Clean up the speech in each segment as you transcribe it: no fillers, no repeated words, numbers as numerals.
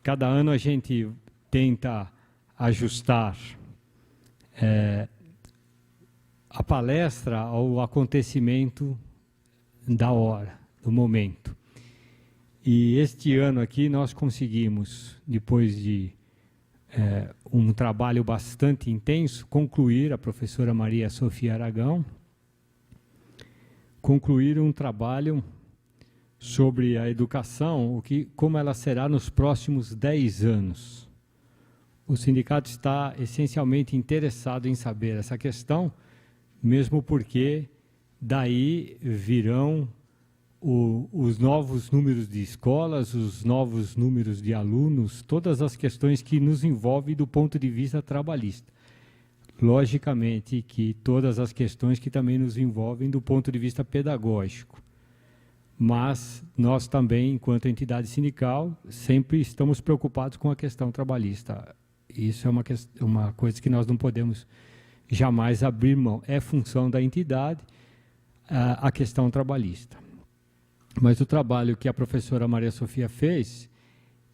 cada ano a gente tenta ajustar a palestra ao acontecimento da hora, do momento. E este ano aqui nós conseguimos, depois de um trabalho bastante intenso, concluir, a professora Maria Sofia Aragão, concluir um trabalho sobre a educação, como ela será nos próximos 10 anos. O sindicato está essencialmente interessado em saber essa questão, mesmo porque daí virão os novos números de escolas, os novos números de alunos, todas as questões que nos envolvem do ponto de vista trabalhista. Logicamente que todas as questões que também nos envolvem do ponto de vista pedagógico. Mas nós também, enquanto entidade sindical, sempre estamos preocupados com a questão trabalhista. Isso é uma coisa que nós não podemos jamais abrir mão. É função da entidade a questão trabalhista. Mas o trabalho que a professora Maria Sofia fez,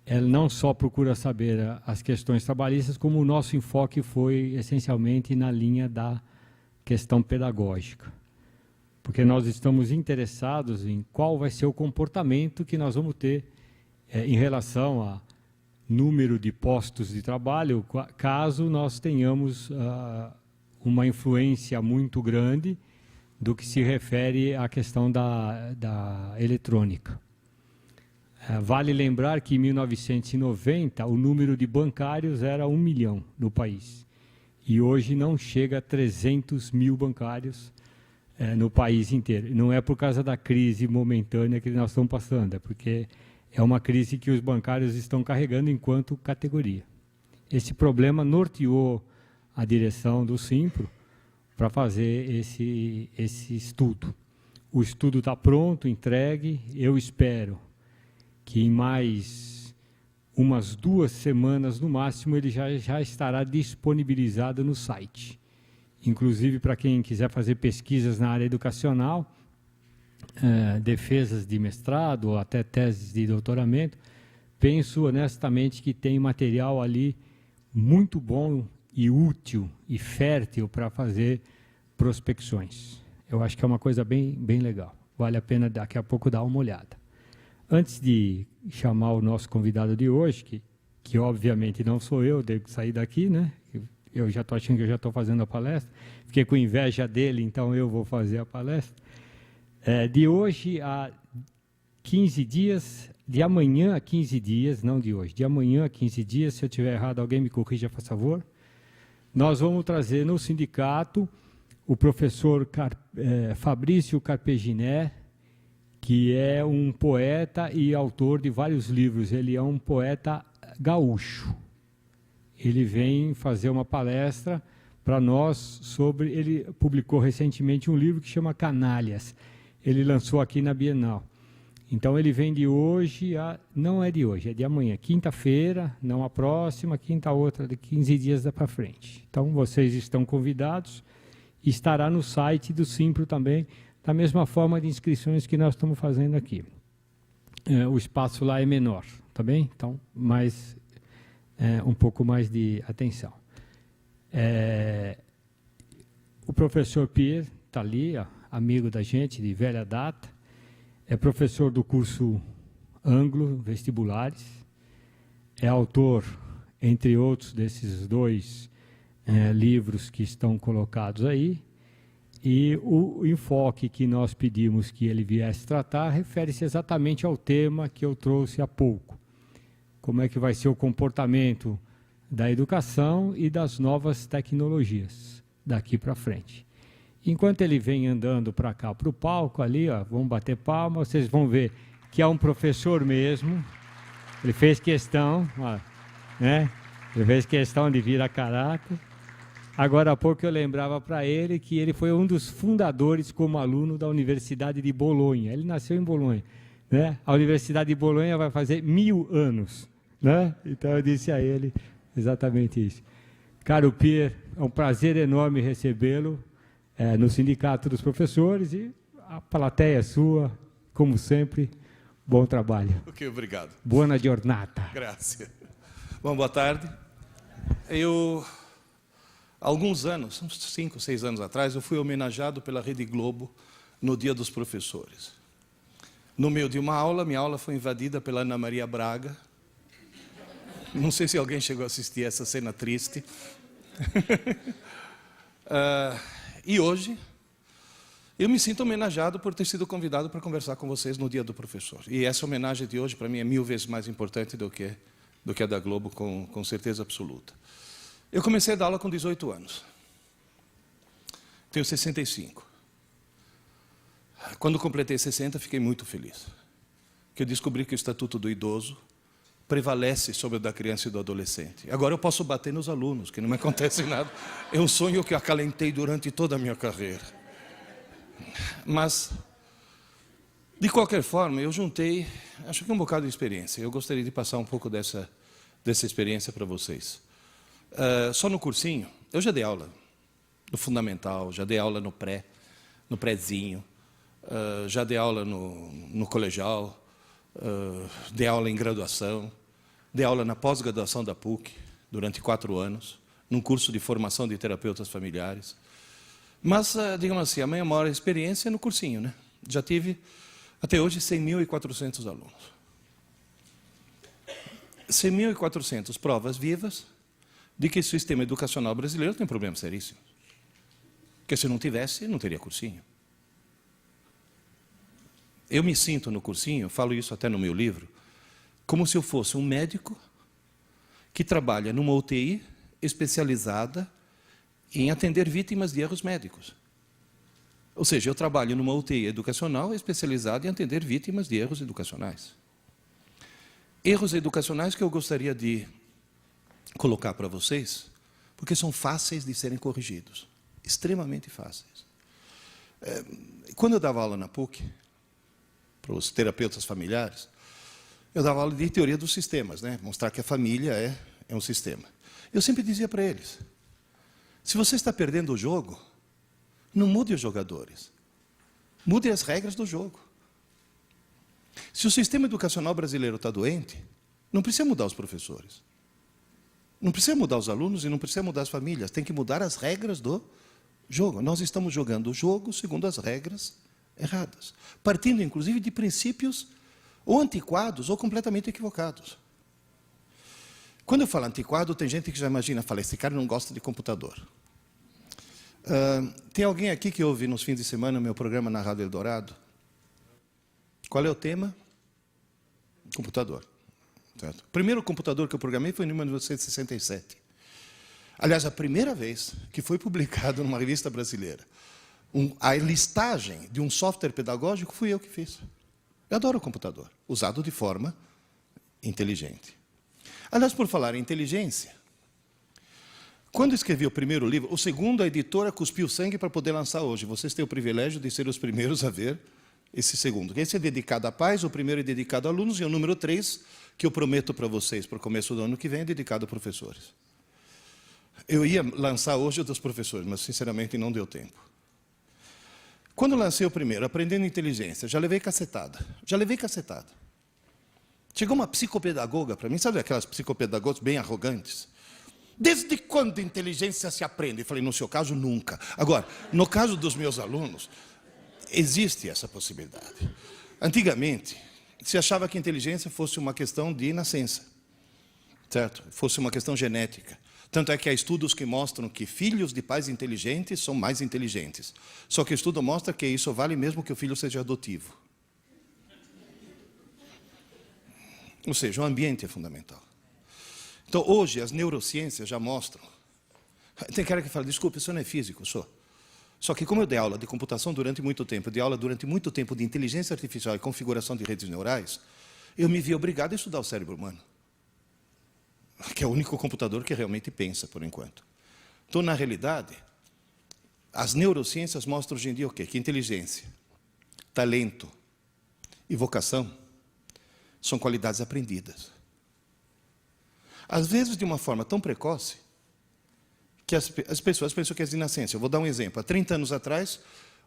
ela não só procura saber as questões trabalhistas, como o nosso enfoque foi essencialmente na linha da questão pedagógica. Porque nós estamos interessados em qual vai ser o comportamento que nós vamos ter em relação a número de postos de trabalho, caso nós tenhamos uma influência muito grande do que se refere à questão da eletrônica. Vale lembrar que em 1990 o número de bancários era 1 milhão no país. E hoje não chega a 300 mil bancários no país inteiro. Não é por causa da crise momentânea que nós estamos passando, é porque é uma crise que os bancários estão carregando enquanto categoria. Esse problema norteou a direção do Simpro para fazer esse estudo. O estudo está pronto, entregue. Eu espero que em mais umas 2 semanas, no máximo, ele já estará disponibilizado no site. Inclusive, para quem quiser fazer pesquisas na área educacional, defesas de mestrado ou até teses de doutoramento, penso honestamente que tem material ali muito bom e útil e fértil para fazer prospecções. Eu acho que é uma coisa bem legal. Vale a pena daqui a pouco dar uma olhada. Antes de chamar o nosso convidado de hoje, que obviamente não sou eu, devo sair daqui, né? Eu já estou achando que eu já estou fazendo a palestra. Fiquei com inveja dele, então eu vou fazer a palestra. De hoje a 15 dias, de amanhã a 15 dias, não de hoje, de amanhã a 15 dias, se eu estiver errado, alguém me corrija, por favor. Nós vamos trazer no sindicato o professor Fabrício Carpeginé, que é um poeta e autor de vários livros. Ele é um poeta gaúcho. Ele vem fazer uma palestra para nós sobre... Ele publicou recentemente um livro que chama Canalhas. Ele lançou aqui na Bienal. Então, ele vem de hoje não é de hoje, é de amanhã. Quinta-feira, não a próxima, quinta outra, de 15 dias para frente. Então, vocês estão convidados. Estará no site do Simpro também, da mesma forma de inscrições que nós estamos fazendo aqui. O espaço lá é menor, tá bem? Então, um pouco mais de atenção. O professor Pierre está ali, amigo da gente, de velha data, é professor do curso Anglo Vestibulares, é autor, entre outros, desses 2 livros que estão colocados aí, e o enfoque que nós pedimos que ele viesse tratar refere-se exatamente ao tema que eu trouxe há pouco. Como é que vai ser o comportamento da educação e das novas tecnologias daqui para frente. Enquanto ele vem andando para cá, para o palco ali, vamos bater palma, vocês vão ver que é um professor mesmo. Ele fez questão, né? Ele fez questão de vir a caráter. Agora há pouco eu lembrava para ele que ele foi um dos fundadores como aluno da Universidade de Bolonha. Ele nasceu em Bolonha, né? A Universidade de Bolonha vai fazer 1000 anos, né? Então eu disse a ele exatamente isso. Caro Pierre, é um prazer enorme recebê-lo no Sindicato dos Professores, e a plateia sua, como sempre, Bom trabalho. Ok, obrigado. Buona giornata. Graças. Bom, boa tarde. Há alguns anos, uns 5, 6 anos atrás, eu fui homenageado pela Rede Globo no Dia dos Professores. No meio de uma aula, minha aula foi invadida pela Ana Maria Braga. Não sei se alguém chegou a assistir essa cena triste. E hoje, eu me sinto homenageado por ter sido convidado para conversar com vocês no Dia do Professor. E essa homenagem de hoje, para mim, é 1000 vezes mais importante do que a da Globo, com certeza absoluta. Eu comecei a dar aula com 18 anos. Tenho 65. Quando completei 60, fiquei muito feliz. Porque eu descobri que o Estatuto do Idoso prevalece sobre o da criança e do adolescente. Agora eu posso bater nos alunos, que não me acontece nada. É um sonho que eu acalentei durante toda a minha carreira. Mas, de qualquer forma, eu juntei, acho que um bocado de experiência. Eu gostaria de passar um pouco dessa experiência para vocês. Só no cursinho, eu já dei aula no fundamental, já dei aula no prézinho, já dei aula no colegial, dei aula em graduação, dei aula na pós-graduação da PUC, durante 4 anos, num curso de formação de terapeutas familiares. Mas, digamos assim, a minha maior experiência é no cursinho, né? Já tive, até hoje, 100.400 alunos. 100.400 provas vivas de que o sistema educacional brasileiro tem problemas seríssimos. Porque se não tivesse, não teria cursinho. Eu me sinto no cursinho, falo isso até no meu livro, como se eu fosse um médico que trabalha numa UTI especializada em atender vítimas de erros médicos. Ou seja, eu trabalho numa UTI educacional especializada em atender vítimas de erros educacionais. Erros educacionais que eu gostaria de colocar para vocês, porque são fáceis de serem corrigidos. Extremamente fáceis. Quando eu dava aula na PUC, para os terapeutas familiares, eu dava aula de teoria dos sistemas, né? Mostrar que a família é um sistema. Eu sempre dizia para eles, se você está perdendo o jogo, não mude os jogadores. Mude as regras do jogo. Se o sistema educacional brasileiro está doente, não precisa mudar os professores. Não precisa mudar os alunos e não precisa mudar as famílias. Tem que mudar as regras do jogo. Nós estamos jogando o jogo segundo as regras erradas. Partindo, inclusive, de princípios ou antiquados ou completamente equivocados. Quando eu falo antiquado, tem gente que já imagina, fala, esse cara não gosta de computador. Tem alguém aqui que ouve nos fins de semana o meu programa na Rádio Eldorado? Qual é o tema? Computador. Certo? O primeiro computador que eu programei foi em 1967. Aliás, a primeira vez que foi publicado numa revista brasileira a listagem de um software pedagógico fui eu que fiz. Eu adoro o computador, usado de forma inteligente. Aliás, por falar em inteligência, quando escrevi o primeiro livro, o segundo, a editora cuspiu sangue para poder lançar hoje. Vocês têm o privilégio de ser os primeiros a ver esse segundo. Esse é dedicado a pais, o primeiro é dedicado a alunos, e o número 3, que eu prometo para vocês, para o começo do ano que vem, é dedicado a professores. Eu ia lançar hoje o dos professores, mas, sinceramente, não deu tempo. Quando lancei o primeiro, Aprendendo Inteligência, já levei cacetada. Chegou uma psicopedagoga para mim, sabe aquelas psicopedagogas bem arrogantes? Desde quando inteligência se aprende? Eu falei, no seu caso, nunca. Agora, no caso dos meus alunos, existe essa possibilidade. Antigamente, se achava que inteligência fosse uma questão de nascença, certo? Fosse uma questão genética. Tanto é que há estudos que mostram que filhos de pais inteligentes são mais inteligentes. Só que o estudo mostra que isso vale mesmo que o filho seja adotivo. Ou seja, o ambiente é fundamental. Então, hoje, as neurociências já mostram. Tem cara que fala, desculpa, isso não é físico, eu sou. Só que como eu dei aula de computação durante muito tempo, dei aula durante muito tempo de inteligência artificial e configuração de redes neurais, eu me vi obrigado a estudar o cérebro humano. Que é o único computador que realmente pensa, por enquanto. Então, na realidade, as neurociências mostram hoje em dia o quê? Que inteligência, talento e vocação são qualidades aprendidas. Às vezes, de uma forma tão precoce, que as pessoas pensam que é de nascença. Eu vou dar um exemplo. Há 30 anos atrás,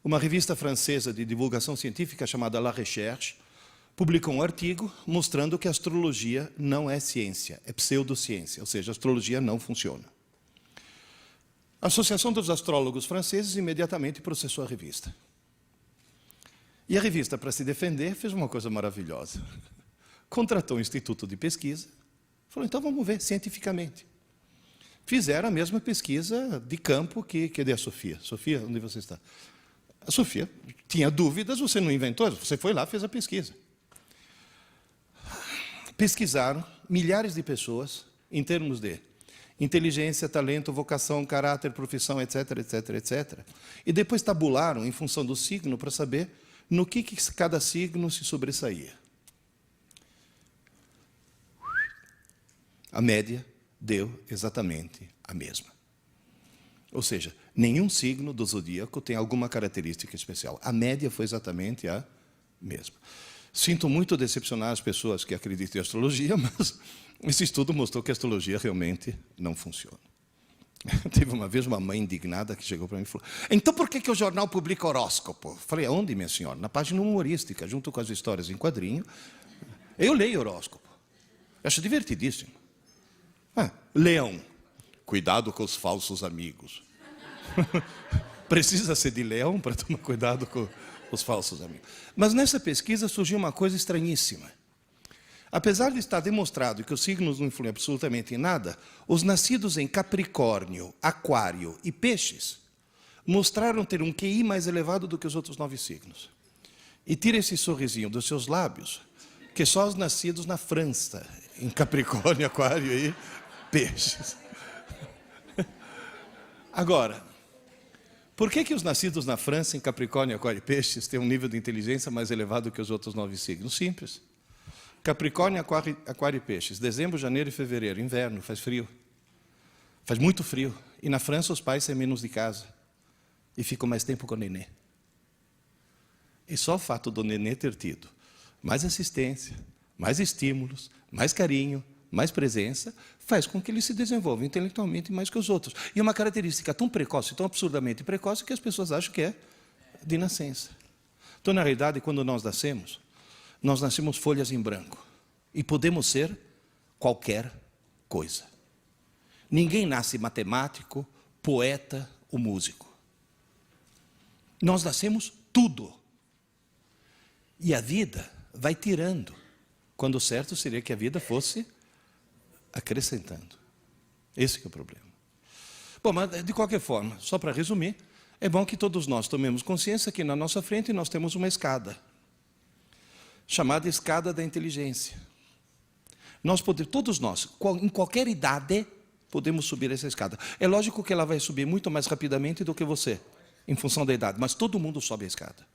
uma revista francesa de divulgação científica chamada La Recherche publicou um artigo mostrando que a astrologia não é ciência, é pseudociência, ou seja, a astrologia não funciona. A Associação dos Astrólogos Franceses imediatamente processou a revista. E a revista, para se defender, fez uma coisa maravilhosa. Contratou um instituto de pesquisa, falou, então vamos ver cientificamente. Fizeram a mesma pesquisa de campo que a Sofia. Sofia, onde você está? A Sofia tinha dúvidas, você não inventou, você foi lá, fez a pesquisa. Pesquisaram milhares de pessoas em termos de inteligência, talento, vocação, caráter, profissão, etc, etc, etc. E depois tabularam em função do signo para saber no que cada signo se sobressaía. A média deu exatamente a mesma. Ou seja, nenhum signo do zodíaco tem alguma característica especial. A média foi exatamente a mesma. Sinto muito decepcionar as pessoas que acreditam em astrologia, mas esse estudo mostrou que a astrologia realmente não funciona. Teve uma vez uma mãe indignada que chegou para mim e falou, então por que o jornal publica horóscopo? Falei, aonde, minha senhora? Na página humorística, junto com as histórias em quadrinho. Eu leio horóscopo. Eu acho divertidíssimo. Leão, cuidado com os falsos amigos. Precisa ser de leão para tomar cuidado com os falsos amigos. Mas nessa pesquisa surgiu uma coisa estranhíssima. Apesar de estar demonstrado que os signos não influem absolutamente em nada, os nascidos em Capricórnio, Aquário e Peixes mostraram ter um QI mais elevado do que os outros 9 signos. E tira esse sorrisinho dos seus lábios, que só os nascidos na França, em Capricórnio, Aquário e Peixes. Agora, por que os nascidos na França, em Capricórnio, Aquário e Peixes, têm um nível de inteligência mais elevado que os outros 9 signos? Simples. Capricórnio, Aquário e Peixes, dezembro, janeiro e fevereiro, inverno, faz frio. Faz muito frio. E na França os pais saem menos de casa e ficam mais tempo com o nenê. E só o fato do nenê ter tido mais assistência, mais estímulos, mais carinho, mais presença, faz com que ele se desenvolva intelectualmente mais que os outros. E uma característica tão precoce, tão absurdamente precoce, que as pessoas acham que é de nascença. Então, na realidade, quando nós nascemos folhas em branco. E podemos ser qualquer coisa. Ninguém nasce matemático, poeta ou músico. Nós nascemos tudo. E a vida vai tirando. Quando o certo seria que a vida fosse acrescentando. Esse que é o problema. Bom, mas de qualquer forma, só para resumir, é bom que todos nós tomemos consciência que na nossa frente nós temos uma escada, chamada escada da inteligência. Todos nós, em qualquer idade, podemos subir essa escada. É lógico que ela vai subir muito mais rapidamente do que você, em função da idade, mas todo mundo sobe a escada.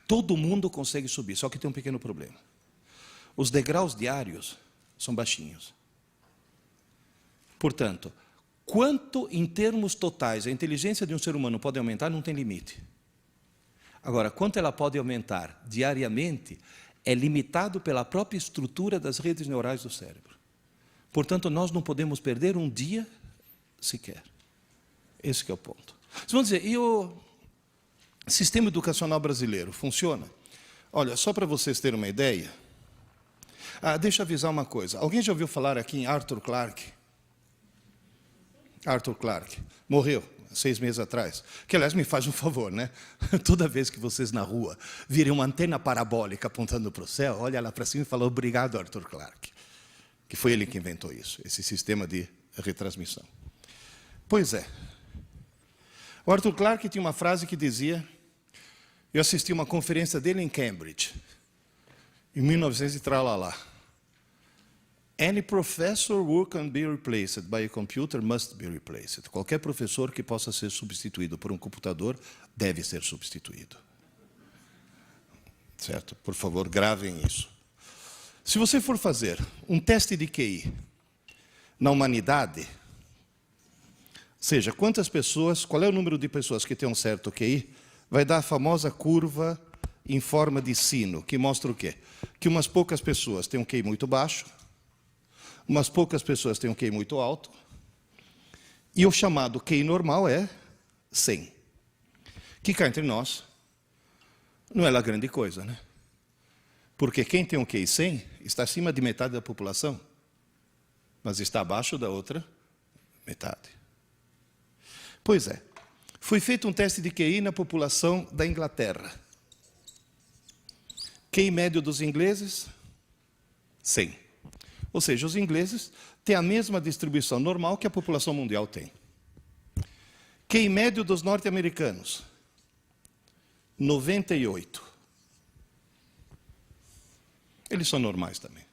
Todo mundo consegue subir, só que tem um pequeno problema. Os degraus diários são baixinhos. Portanto, quanto em termos totais a inteligência de um ser humano pode aumentar, não tem limite. Agora, quanto ela pode aumentar diariamente, é limitado pela própria estrutura das redes neurais do cérebro. Portanto, nós não podemos perder um dia sequer. Esse que é o ponto. Vocês vão dizer, e o sistema educacional brasileiro funciona? Olha, só para vocês terem uma ideia, deixa eu avisar uma coisa. Alguém já ouviu falar aqui em Arthur Clarke? Arthur Clarke morreu 6 meses atrás. Que, aliás, me faz um favor, né? Toda vez que vocês na rua virem uma antena parabólica apontando para o céu, olha lá para cima e fala, obrigado, Arthur Clarke. Que foi ele que inventou isso, esse sistema de retransmissão. Pois é. O Arthur Clarke tinha uma frase que dizia, eu assisti uma conferência dele em Cambridge, em 1900 e tralalá. Any professor who can be replaced by a computer must be replaced. Qualquer professor que possa ser substituído por um computador deve ser substituído. Certo? Por favor, gravem isso. Se você for fazer um teste de QI na humanidade, seja, quantas pessoas, qual é o número de pessoas que têm um certo QI, vai dar a famosa curva em forma de sino, que mostra o quê? Que umas poucas pessoas têm um QI muito baixo, umas poucas pessoas têm um QI muito alto, e o chamado QI normal é 100. Que cá entre nós, não é lá grande coisa, né? Porque quem tem um QI 100 está acima de metade da população, mas está abaixo da outra metade. Pois é, foi feito um teste de QI na população da Inglaterra. QI médio dos ingleses, 100. Ou seja, os ingleses têm a mesma distribuição normal que a população mundial tem. QI médio dos norte-americanos, 98. Eles são normais também.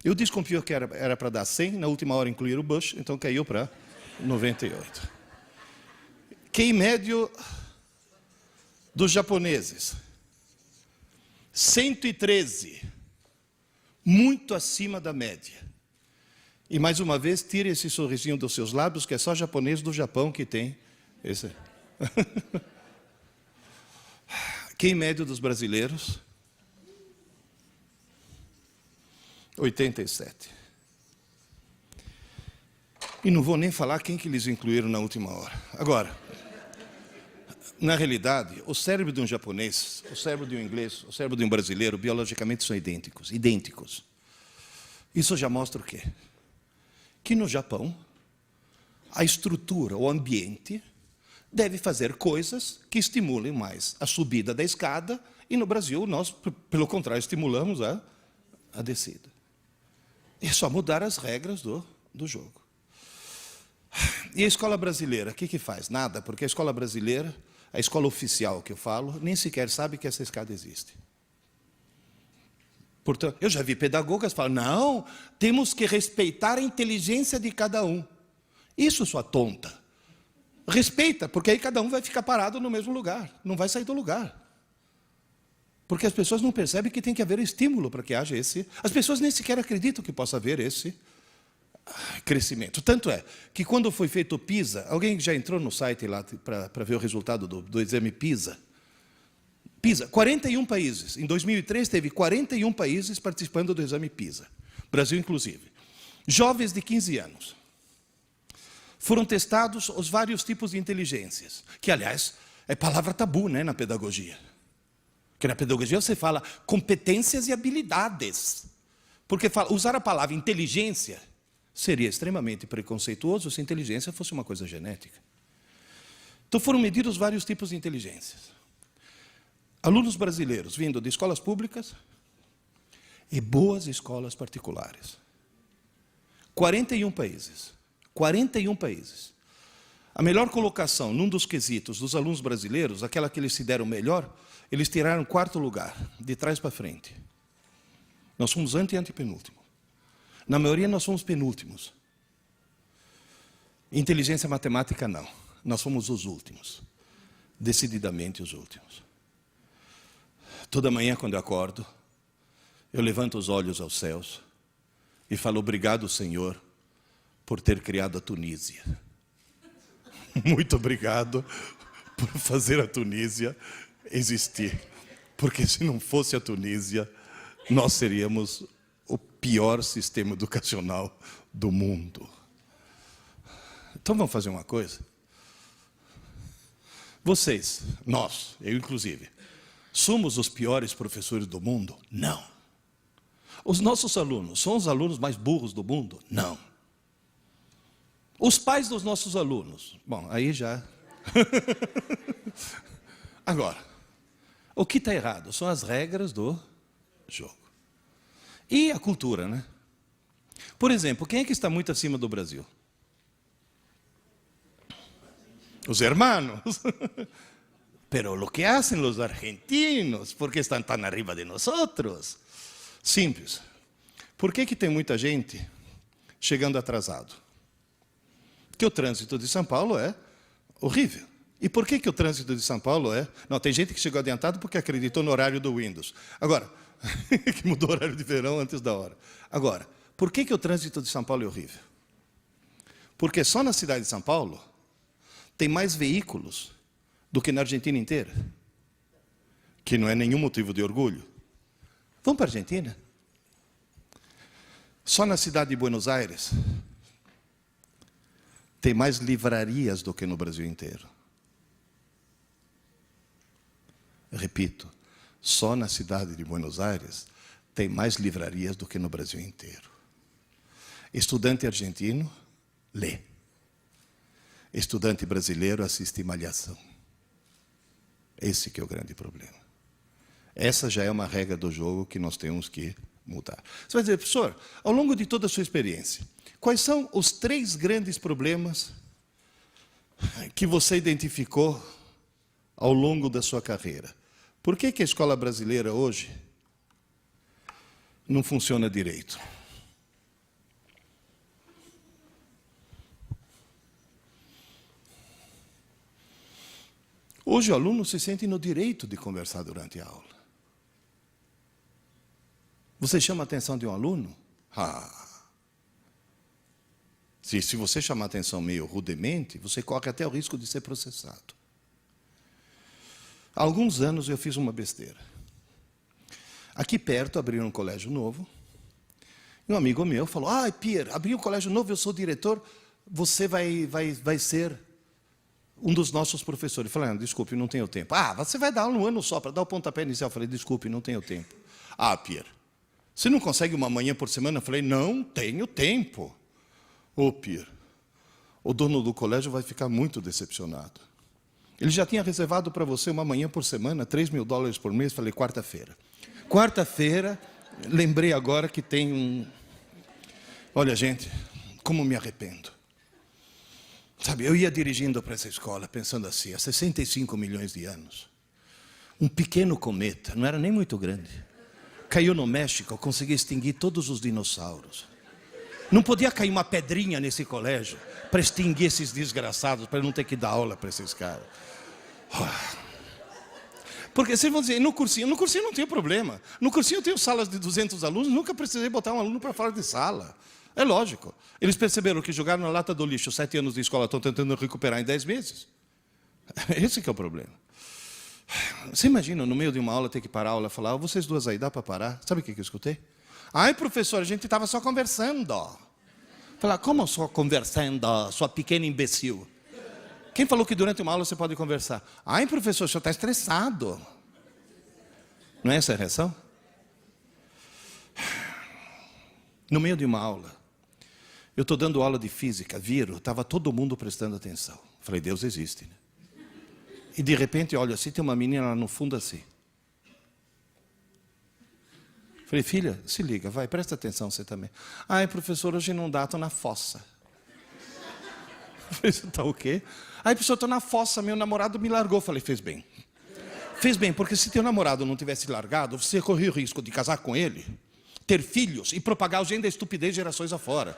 Eu desconfio que era para dar 100, na última hora incluir o Bush, então caiu para 98. QI médio dos japoneses, 113. Muito acima da média. E mais uma vez, tire esse sorrisinho dos seus lábios, que é só japonês do Japão que tem esse. QI médio dos brasileiros, 87. E não vou nem falar quem que eles incluíram na última hora. Agora, na realidade, o cérebro de um japonês, o cérebro de um inglês, o cérebro de um brasileiro, biologicamente são idênticos. Idênticos. Isso já mostra o quê? Que no Japão, a estrutura, o ambiente, deve fazer coisas que estimulem mais a subida da escada, e no Brasil nós, pelo contrário, estimulamos a descida. É só mudar as regras do jogo. E a escola brasileira, o que faz? Nada, porque a escola brasileira, a escola oficial que eu falo, nem sequer sabe que essa escada existe. Portanto, eu já vi pedagogas falar, não, temos que respeitar a inteligência de cada um. Isso, sua tonta. Respeita, porque aí cada um vai ficar parado no mesmo lugar, não vai sair do lugar. Porque as pessoas não percebem que tem que haver estímulo para que haja esse... As pessoas nem sequer acreditam que possa haver esse crescimento. Tanto é que quando foi feito o PISA, alguém já entrou no site lá para ver o resultado do exame PISA? PISA, 41 países. Em 2003 teve 41 países participando do exame PISA. Brasil inclusive. Jovens de 15 anos. Foram testados os vários tipos de inteligências. Que, aliás, é palavra tabu, né, na pedagogia. Porque na pedagogia você fala competências e habilidades. Porque usar a palavra inteligência seria extremamente preconceituoso se a inteligência fosse uma coisa genética. Então foram medidos vários tipos de inteligências. Alunos brasileiros vindo de escolas públicas e boas escolas particulares. 41 países. 41 países. A melhor colocação num dos quesitos dos alunos brasileiros, aquela que eles se deram melhor, eles tiraram 4º lugar, de trás para frente. Nós fomos antepenúltimo. Na maioria nós fomos penúltimos. Inteligência matemática não. Nós fomos os últimos. Decididamente os últimos. Toda manhã quando eu acordo, eu levanto os olhos aos céus e falo, obrigado, Senhor, por ter criado a Tunísia. Muito obrigado por fazer a Tunísia existir. Porque se não fosse a Tunísia, nós seríamos o pior sistema educacional do mundo. Então vamos fazer uma coisa? Vocês, nós, eu inclusive, somos os piores professores do mundo? Não. Os nossos alunos são os alunos mais burros do mundo? Não. Os pais dos nossos alunos? Bom, aí já... Agora, o que está errado são as regras do jogo. E a cultura, né? Por exemplo, quem é que está muito acima do Brasil? Os hermanos. Pero lo que hacen los argentinos, ¿por qué están tan arriba de nosotros? Simples. Por que tem muita gente chegando atrasado? Porque o trânsito de São Paulo é horrível. E por que o trânsito de São Paulo é... Não, tem gente que chegou adiantado porque acreditou no horário do Windows. Agora, que mudou o horário de verão antes da hora. Agora, por que o trânsito de São Paulo é horrível? Porque só na cidade de São Paulo tem mais veículos do que na Argentina inteira. Que não é nenhum motivo de orgulho. Vamos para a Argentina? Só na cidade de Buenos Aires tem mais livrarias do que no Brasil inteiro. Repito, só na cidade de Buenos Aires tem mais livrarias do que no Brasil inteiro. Estudante argentino lê. Estudante brasileiro assiste Malhação. Esse que é o grande problema. Essa já é uma regra do jogo que nós temos que mudar. Você vai dizer, professor, ao longo de toda a sua experiência, quais são os 3 grandes problemas que você identificou ao longo da sua carreira? Por que a escola brasileira hoje não funciona direito? Hoje o aluno se sente no direito de conversar durante a aula. Você chama a atenção de um aluno? Se você chamar a atenção meio rudemente, você corre até o risco de ser processado. Há alguns anos eu fiz uma besteira. Aqui perto abriram um colégio novo. E um amigo meu falou, Pierre, abriu um colégio novo, eu sou diretor, você vai ser um dos nossos professores. Eu falei, desculpe, não tenho tempo. Você vai dar aula um ano só para dar o pontapé inicial. Eu falei, desculpe, não tenho tempo. Pierre, você não consegue uma manhã por semana? Eu falei, não tenho tempo. Pierre, o dono do colégio vai ficar muito decepcionado. Ele já tinha reservado para você uma manhã por semana, $3.000 por mês. Falei, quarta-feira. Quarta-feira, lembrei agora que tem um... Olha, gente, como me arrependo. Sabe, eu ia dirigindo para essa escola, pensando assim, há 65 milhões de anos. Um pequeno cometa, não era nem muito grande. Caiu no México, eu consegui extinguir todos os dinossauros. Não podia cair uma pedrinha nesse colégio para extinguir esses desgraçados, para não ter que dar aula para esses caras. Porque vocês vão dizer, no cursinho não tem problema. No cursinho eu tenho salas de 200 alunos, nunca precisei botar um aluno para fora de sala. É lógico. Eles perceberam que jogaram na lata do lixo 7 anos de escola, estão tentando recuperar em 10 meses. Esse que é o problema. Você imagina, no meio de uma aula, ter que parar a aula e falar, vocês duas aí, dá para parar? Sabe o que eu escutei? Professor, a gente estava só conversando. Falar, como só conversando, sua pequena imbecil? Quem falou que durante uma aula você pode conversar? Professor, o senhor está estressado. Não é essa a reação? No meio de uma aula, eu estou dando aula de física, estava todo mundo prestando atenção. Falei, Deus existe, né? E de repente, olha, assim, tem uma menina lá no fundo assim. Falei, filha, se liga, vai, presta atenção você também. Professor, hoje não dá, estou na fossa. Falei, você está o quê? Professor, estou na fossa, meu namorado me largou. Falei, fez bem. Fez bem, porque se teu namorado não tivesse largado, você corria o risco de casar com ele, ter filhos e propagar o gene da estupidez gerações afora.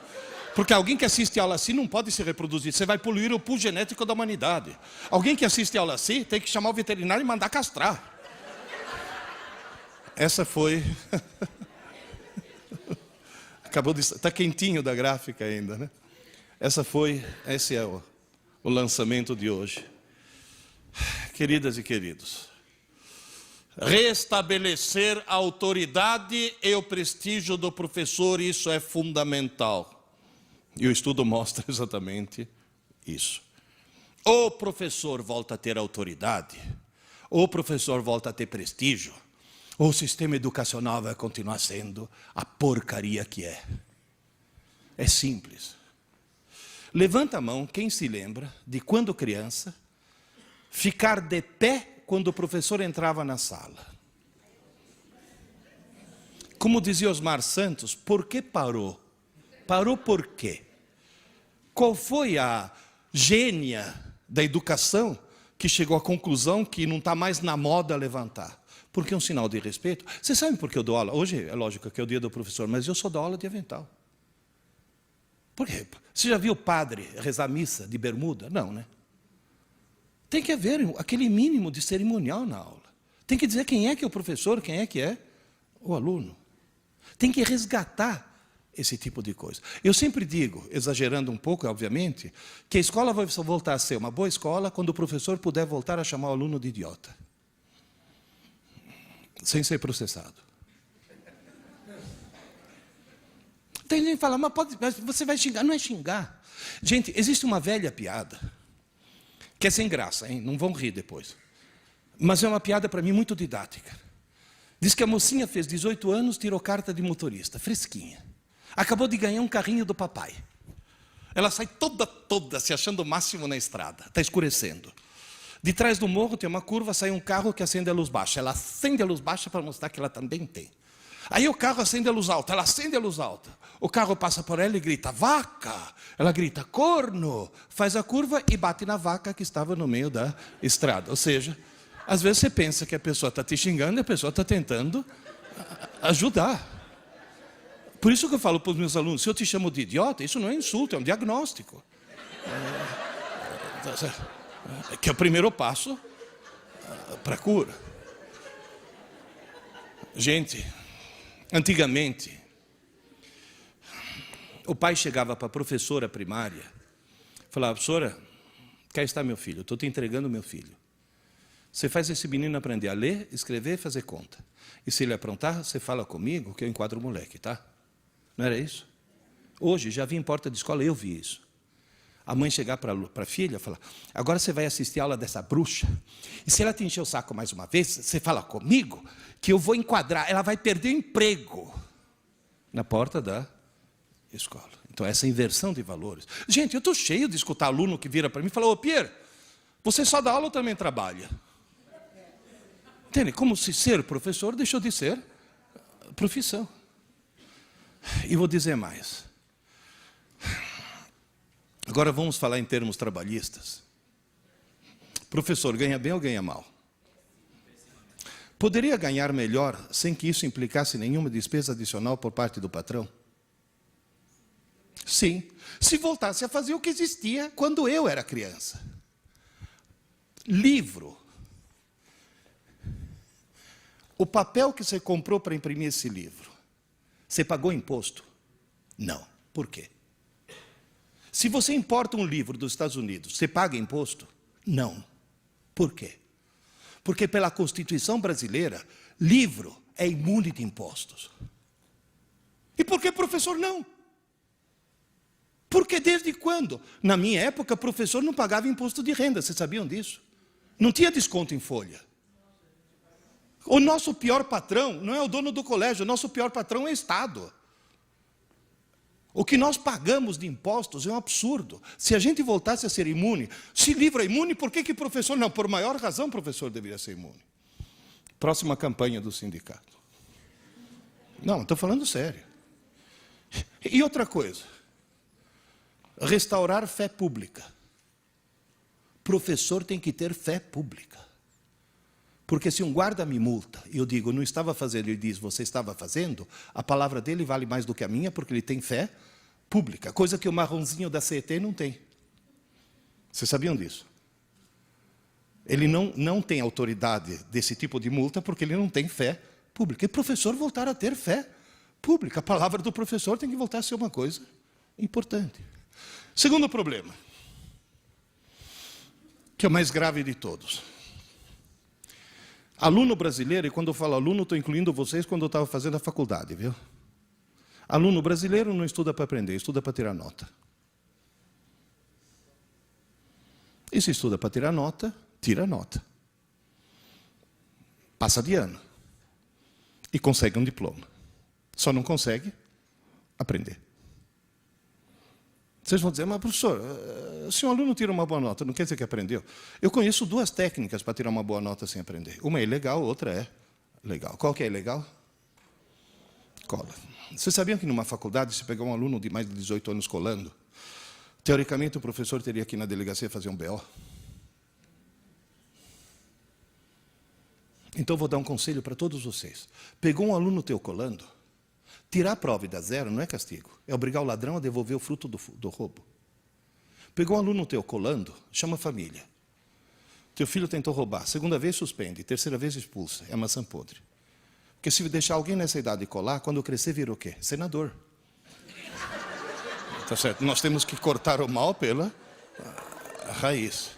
Porque alguém que assiste aula assim não pode se reproduzir. Você vai poluir o pool genético da humanidade. Alguém que assiste aula assim tem que chamar o veterinário e mandar castrar. Essa foi... Acabou de... Está quentinho da gráfica ainda, né? Esse é o lançamento de hoje. Queridas e queridos, restabelecer a autoridade e o prestígio do professor, isso é fundamental. E o estudo mostra exatamente isso. Ou o professor volta a ter autoridade, ou o professor volta a ter prestígio, ou o sistema educacional vai continuar sendo a porcaria que é. É simples. Levanta a mão quem se lembra de quando criança, ficar de pé quando o professor entrava na sala. Como dizia Osmar Santos, por que parou? Parou por quê? Qual foi a gênia da educação que chegou à conclusão que não está mais na moda levantar? Porque é um sinal de respeito. Você sabe por que eu dou aula? Hoje é lógico que é o dia do professor, mas eu só dou aula de avental. Por quê? Você já viu o padre rezar missa de bermuda? Não, né? Tem que haver aquele mínimo de cerimonial na aula. Tem que dizer quem é que é o professor, quem é que é o aluno. Tem que resgatar esse tipo de coisa. Eu sempre digo, exagerando um pouco, obviamente, que a escola vai voltar a ser uma boa escola quando o professor puder voltar a chamar o aluno de idiota. Sem ser processado. Tem gente que fala, mas você vai xingar. Não é xingar. Gente, existe uma velha piada, que é sem graça, hein? Não vão rir depois. Mas é uma piada, para mim, muito didática. Diz que a mocinha fez 18 anos, tirou carta de motorista, fresquinha. Acabou de ganhar um carrinho do papai. Ela sai toda se achando o máximo na estrada. Está escurecendo. De trás do morro tem uma curva, sai um carro que acende a luz baixa. Ela acende a luz baixa para mostrar que ela também tem. Aí o carro acende a luz alta, ela acende a luz alta. O carro passa por ela e grita, vaca. Ela grita, corno. Faz a curva e bate na vaca que estava no meio da estrada. Ou seja, às vezes você pensa que a pessoa está te xingando e a pessoa está tentando ajudar. Por isso que eu falo para os meus alunos, se eu te chamo de idiota, isso não é insulto, é um diagnóstico. Que é o primeiro passo para a cura. Gente, antigamente, o pai chegava para a professora primária, falava, professora, cá está meu filho, estou te entregando meu filho. Você faz esse menino aprender a ler, escrever e fazer conta. E se ele aprontar, você fala comigo que eu enquadro o moleque, tá? Não era isso? Hoje, já vi em porta de escola, eu vi isso. A mãe chegar para a filha e falar, agora você vai assistir a aula dessa bruxa, e se ela te encher o saco mais uma vez, você fala comigo que eu vou enquadrar, ela vai perder o emprego na porta da escola. Então, essa inversão de valores. Gente, eu estou cheio de escutar aluno que vira para mim e fala, ô Pierre, você só dá aula ou também trabalha? Entende? Como se ser professor deixou de ser profissão. E vou dizer mais. Agora vamos falar em termos trabalhistas. Professor, ganha bem ou ganha mal? Poderia ganhar melhor sem que isso implicasse nenhuma despesa adicional por parte do patrão? Sim, se voltasse a fazer o que existia quando eu era criança. Livro. O papel que você comprou para imprimir esse livro, você pagou imposto? Não. Por quê? Se você importa um livro dos Estados Unidos, você paga imposto? Não. Por quê? Porque pela Constituição brasileira, livro é imune de impostos. E por que professor não? Porque desde quando? Na minha época, professor não pagava imposto de renda, vocês sabiam disso? Não tinha desconto em folha. O nosso pior patrão não é o dono do colégio, o nosso pior patrão é o Estado. O que nós pagamos de impostos é um absurdo. Se a gente voltasse a ser imune, se livro é imune, por que professor não? Por maior razão, professor deveria ser imune. Próxima campanha do sindicato. Não, estou falando sério. E outra coisa, restaurar fé pública. Professor tem que ter fé pública. Porque se um guarda me multa e eu digo, não estava fazendo, ele diz, você estava fazendo, a palavra dele vale mais do que a minha, porque ele tem fé pública, coisa que o marronzinho da CET não tem. Vocês sabiam disso? Ele não tem autoridade desse tipo de multa, porque ele não tem fé pública. E professor voltar a ter fé pública. A palavra do professor tem que voltar a ser uma coisa importante. Segundo problema, que é o mais grave de todos. Aluno brasileiro, e quando eu falo aluno, estou incluindo vocês quando eu estava fazendo a faculdade, viu? Aluno brasileiro não estuda para aprender, estuda para tirar nota. E se estuda para tirar nota, tira nota. Passa de ano. E consegue um diploma. Só não consegue aprender. Vocês vão dizer, mas professor, se um aluno tira uma boa nota, não quer dizer que aprendeu? Eu conheço duas técnicas para tirar uma boa nota sem aprender. Uma é ilegal, outra é legal. Qual que é ilegal? Cola. Vocês sabiam que numa faculdade, se pegar um aluno de mais de 18 anos colando, teoricamente o professor teria que ir na delegacia fazer um BO? Então vou dar um conselho para todos vocês. Pegou um aluno teu colando, tirar a prova e dar 0 não é castigo. É obrigar o ladrão a devolver o fruto do roubo. Pegou um aluno teu colando, chama a família. Teu filho tentou roubar. Segunda vez suspende. Terceira vez expulsa. É maçã podre. Porque se deixar alguém nessa idade colar, quando crescer vira o quê? Senador. Tá certo? Nós temos que cortar o mal pela raiz.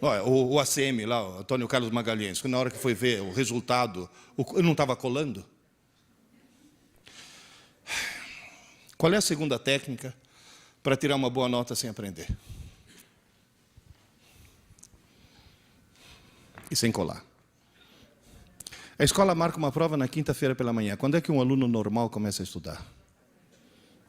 Olha, o ACM lá, o Antônio Carlos Magalhães, na hora que foi ver o resultado, eu não estava colando? Qual é a segunda técnica para tirar uma boa nota sem aprender? E sem colar. A escola marca uma prova na quinta-feira pela manhã. Quando é que um aluno normal começa a estudar?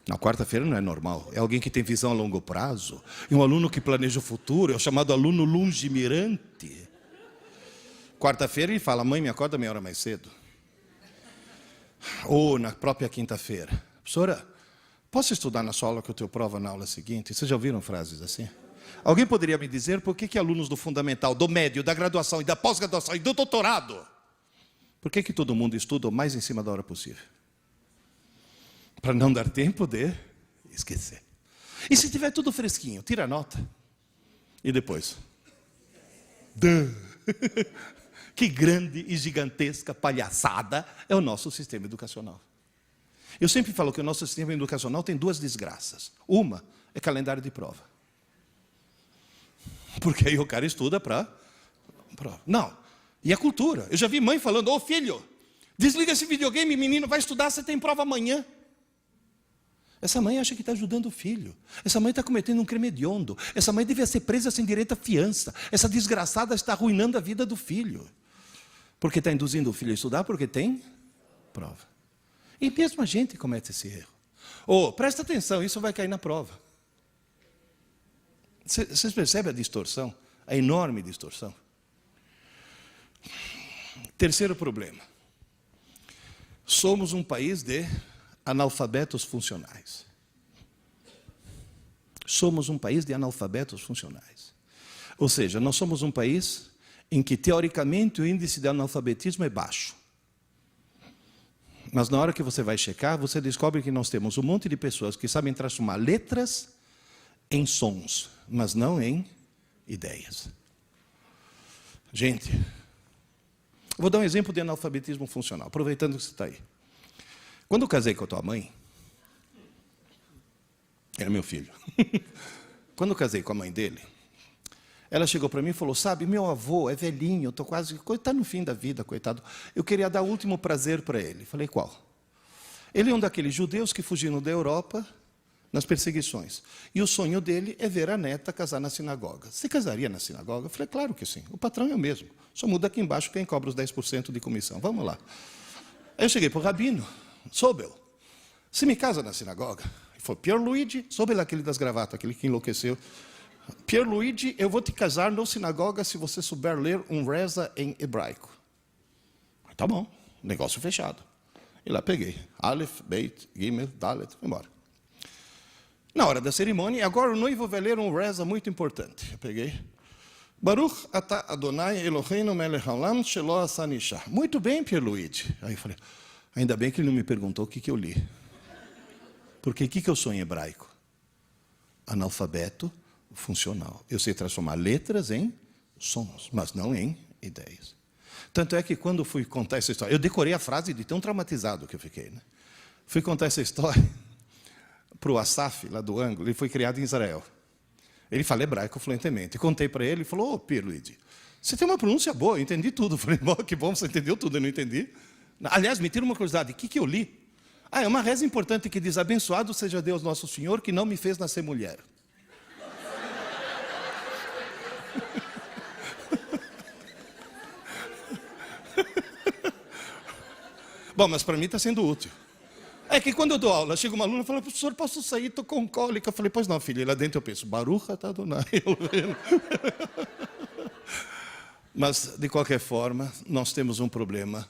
Na quarta-feira não é normal. É alguém que tem visão a longo prazo. E um aluno que planeja o futuro. É o chamado aluno longemirante. Quarta-feira ele fala, mãe, me acorda meia hora mais cedo. Ou na própria quinta-feira. Professora, posso estudar na sua aula que eu tenho prova na aula seguinte? Vocês já ouviram frases assim? Alguém poderia me dizer por que alunos do fundamental, do médio, da graduação e da pós-graduação e do doutorado, por que todo mundo estuda o mais em cima da hora possível? Para não dar tempo de esquecer. E se tiver tudo fresquinho, tira a nota. E depois? Que grande e gigantesca palhaçada é o nosso sistema educacional. Eu sempre falo que o nosso sistema educacional tem duas desgraças. Uma é calendário de prova. Porque aí o cara estuda para prova. Não. E a cultura. Eu já vi mãe falando, ô filho, desliga esse videogame, menino, vai estudar, você tem prova amanhã. Essa mãe acha que está ajudando o filho. Essa mãe está cometendo um crime hediondo. Essa mãe devia ser presa sem direito à fiança. Essa desgraçada está arruinando a vida do filho. Porque está induzindo o filho a estudar, porque tem prova. E mesmo a gente comete esse erro. Presta atenção, isso vai cair na prova. Vocês percebem a distorção? A enorme distorção. Terceiro problema. Somos um país de analfabetos funcionais. Somos um país de analfabetos funcionais. Ou seja, nós somos um país em que, teoricamente, o índice de analfabetismo é baixo. Mas na hora que você vai checar, você descobre que nós temos um monte de pessoas que sabem transformar letras em sons, mas não em ideias. Gente, vou dar um exemplo de analfabetismo funcional, aproveitando que você está aí. Quando eu casei com a tua mãe, era meu filho. Quando eu casei com a mãe dele, ela chegou para mim e falou, sabe, meu avô é velhinho, estou quase, está no fim da vida, coitado. Eu queria dar o último prazer para ele. Falei, qual? Ele é um daqueles judeus que fugiram da Europa nas perseguições. E o sonho dele é ver a neta casar na sinagoga. Você casaria na sinagoga? Eu falei, claro que sim. O patrão é o mesmo. Só muda aqui embaixo quem cobra os 10% de comissão. Vamos lá. Aí eu cheguei para o rabino, Sobel, você me casa na sinagoga? Ele falou, Pierluigi, Sobel, aquele das gravatas, aquele que enlouqueceu. Pierluigi, eu vou te casar na sinagoga se você souber ler um reza em hebraico. Tá bom, negócio fechado. E lá peguei. Aleph, Beit, Gimel, Dalet, fui embora. Na hora da cerimônia, agora o noivo vai ler um reza muito importante. Eu peguei. Baruch atah Adonai Eloheinu melech haolam shelo asani isha. Muito bem, Pierluigi. Aí eu falei, ainda bem que ele não me perguntou o que eu li. Porque o que eu sou em hebraico? Analfabeto funcional. Eu sei transformar letras em sons, mas não em ideias. Tanto é que quando fui contar essa história, eu decorei a frase de tão traumatizado que eu fiquei. Né? Fui contar essa história para o Asaf, lá do ângulo, ele foi criado em Israel. Ele fala hebraico fluentemente. Contei para ele, ele falou, Pierluigi, você tem uma pronúncia boa, eu entendi tudo. Eu falei, que bom, você entendeu tudo, eu não entendi. Aliás, me tira uma curiosidade, o que eu li? É uma reza importante que diz, abençoado seja Deus nosso Senhor, que não me fez nascer mulher. Bom, mas para mim está sendo útil. É que quando eu dou aula, chega uma aluna e fala, professor, posso sair? Estou com cólica. Eu falei, pois não, filha. E lá dentro eu penso, Baruch atah Adonai. Mas, de qualquer forma, nós temos um problema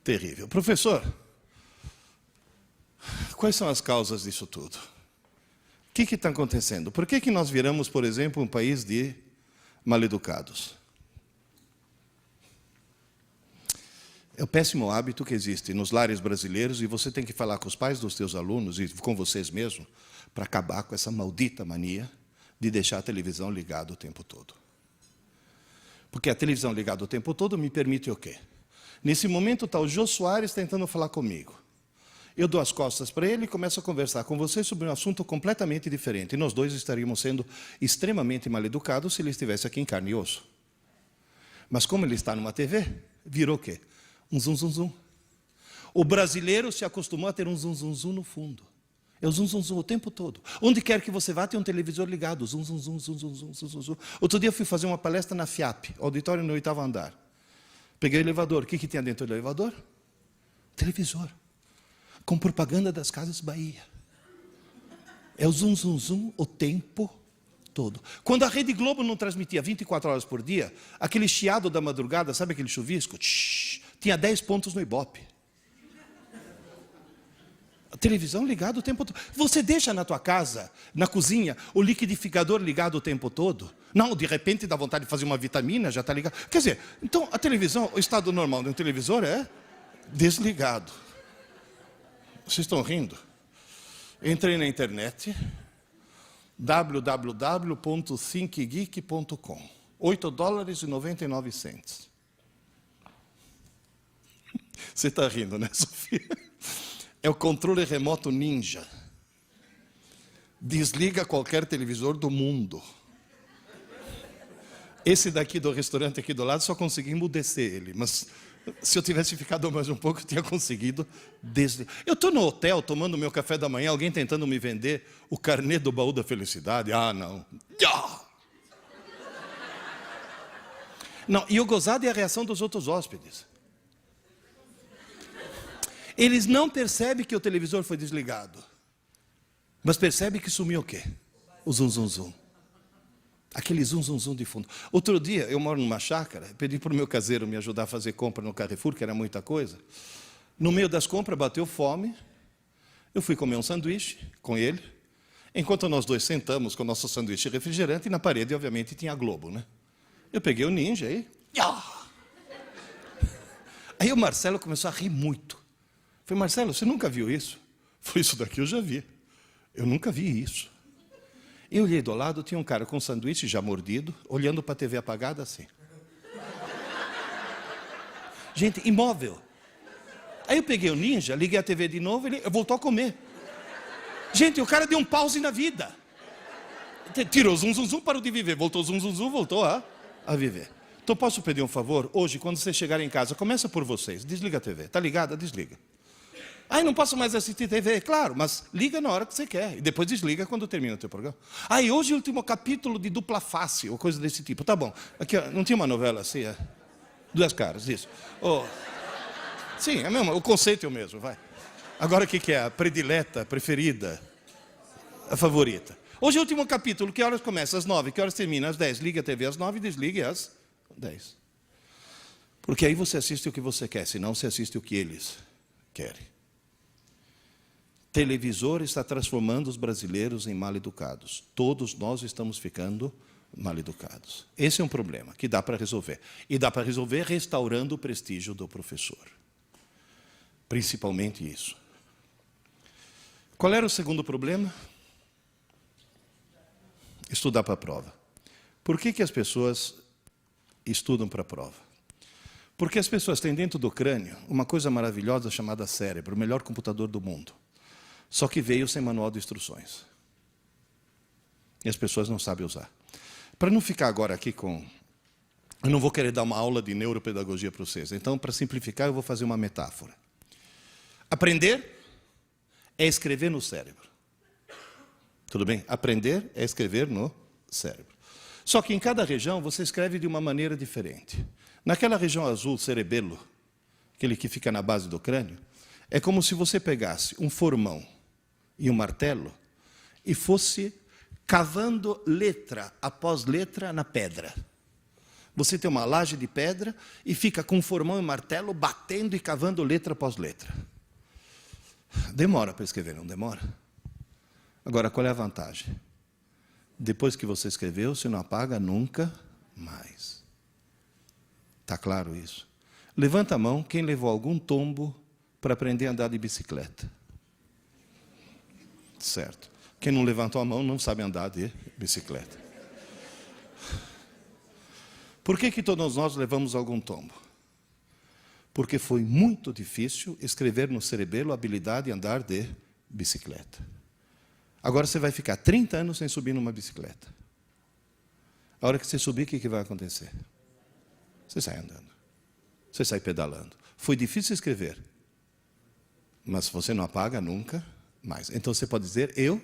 terrível. Professor, quais são as causas disso tudo? O que está acontecendo? Por que nós viramos, por exemplo, um país de maleducados? É o péssimo hábito que existe nos lares brasileiros e você tem que falar com os pais dos teus alunos e com vocês mesmos para acabar com essa maldita mania de deixar a televisão ligada o tempo todo. Porque a televisão ligada o tempo todo me permite o quê? Nesse momento está o Jô Soares tentando falar comigo. Eu dou as costas para ele e começo a conversar com você sobre um assunto completamente diferente. E nós dois estaríamos sendo extremamente mal educados se ele estivesse aqui em carne e osso. Mas como ele está numa TV, virou o quê? Um zum, zum, zum. O brasileiro se acostumou a ter um zum, zum, zum no fundo. É o zum, zum, zum o tempo todo. Onde quer que você vá, tem um televisor ligado. Zum, zum, zum, zum, zum, zum, zum, zum. Outro dia eu fui fazer uma palestra na FIAP, auditório no 8º andar. Peguei o elevador. O que tinha dentro do elevador? Televisor. Com propaganda das Casas Bahia. É o zum, zum, zum o tempo todo. Quando a Rede Globo não transmitia 24 horas por dia, aquele chiado da madrugada, sabe aquele chuvisco? Tinha 10 pontos no Ibope. A televisão ligada o tempo todo. Você deixa na tua casa, na cozinha, o liquidificador ligado o tempo todo? Não, de repente dá vontade de fazer uma vitamina, já está ligado. Quer dizer, então a televisão, o estado normal de um televisor é desligado. Vocês estão rindo? Entrei na internet, www.thinkgeek.com, $8,99. Você está rindo, né, Sofia? É o controle remoto ninja. Desliga qualquer televisor do mundo. Esse daqui do restaurante aqui do lado, só consegui emudecer ele, mas se eu tivesse ficado mais um pouco, eu tinha conseguido desligar. Eu estou no hotel, tomando meu café da manhã, alguém tentando me vender o carnê do baú da felicidade. Ah, não. Não, e o gozado é a reação dos outros hóspedes. Eles não percebem que o televisor foi desligado, mas percebem que sumiu o quê? O zum, zum, zum. Aquele zum, zum, zum de fundo. Outro dia, eu moro numa chácara, pedi para o meu caseiro me ajudar a fazer compra no Carrefour, que era muita coisa. No meio das compras, bateu fome. Eu fui comer um sanduíche com ele. Enquanto nós dois sentamos com o nosso sanduíche e refrigerante, e na parede, obviamente, tinha a Globo, né? Eu peguei o ninja aí. Aí o Marcelo começou a rir muito. Eu falei, Marcelo, você nunca viu isso? Foi isso daqui eu já vi. Eu nunca vi isso. Eu olhei do lado, tinha um cara com um sanduíche já mordido, olhando para a TV apagada assim. Gente, imóvel. Aí eu peguei o ninja, liguei a TV de novo, ele voltou a comer. Gente, o cara deu um pause na vida. Tirou zum, zum, zum, parou de viver. Voltou zum, zum, zum, voltou a viver. Então posso pedir um favor? Hoje, quando vocês chegarem em casa, começa por vocês. Desliga a TV. Está ligada? Desliga. Ai, não posso mais assistir TV. Claro, mas liga na hora que você quer. E depois desliga quando termina o teu programa. Ai, hoje é o último capítulo de Dupla Face, ou coisa desse tipo. Tá bom. Aqui, ó, não tinha uma novela assim? É? Duas Caras, isso. Oh. Sim, é mesmo, o conceito é o mesmo, vai. Agora o que é? A predileta, a preferida, a favorita. Hoje é o último capítulo. Que horas começa? Às 9. Que horas termina? Às 10. Liga a TV às 9 e desligue às 10. Porque aí você assiste o que você quer, senão você assiste o que eles querem. Televisor está transformando os brasileiros em mal-educados. Todos nós estamos ficando mal-educados. Esse é um problema que dá para resolver. E dá para resolver restaurando o prestígio do professor. Principalmente isso. Qual era o segundo problema? Estudar para a prova. Por que as pessoas estudam para a prova? Porque as pessoas têm dentro do crânio uma coisa maravilhosa chamada cérebro, o melhor computador do mundo. Só que veio sem manual de instruções. E as pessoas não sabem usar. Para não ficar agora aqui com... Eu não vou querer dar uma aula de neuropedagogia para vocês. Então, para simplificar, eu vou fazer uma metáfora. Aprender é escrever no cérebro. Tudo bem? Aprender é escrever no cérebro. Só que em cada região você escreve de uma maneira diferente. Naquela região azul, cerebelo, aquele que fica na base do crânio, é como se você pegasse um formão e um martelo e fosse cavando letra após letra na pedra. Você tem uma laje de pedra e fica com um formão e um martelo batendo e cavando letra após letra. Demora para escrever, não demora? Agora, qual é a vantagem? Depois que você escreveu, você não apaga nunca mais. Está claro isso? Levanta a mão quem levou algum tombo para aprender a andar de bicicleta. Certo. Quem não levantou a mão não sabe andar de bicicleta. Por que todos nós levamos algum tombo? Porque foi muito difícil escrever no cerebelo a habilidade de andar de bicicleta. Agora você vai ficar 30 anos sem subir numa bicicleta. A hora que você subir, o que vai acontecer? Você sai andando. Você sai pedalando. Foi difícil escrever, mas você não apaga nunca mais. Então você pode dizer, eu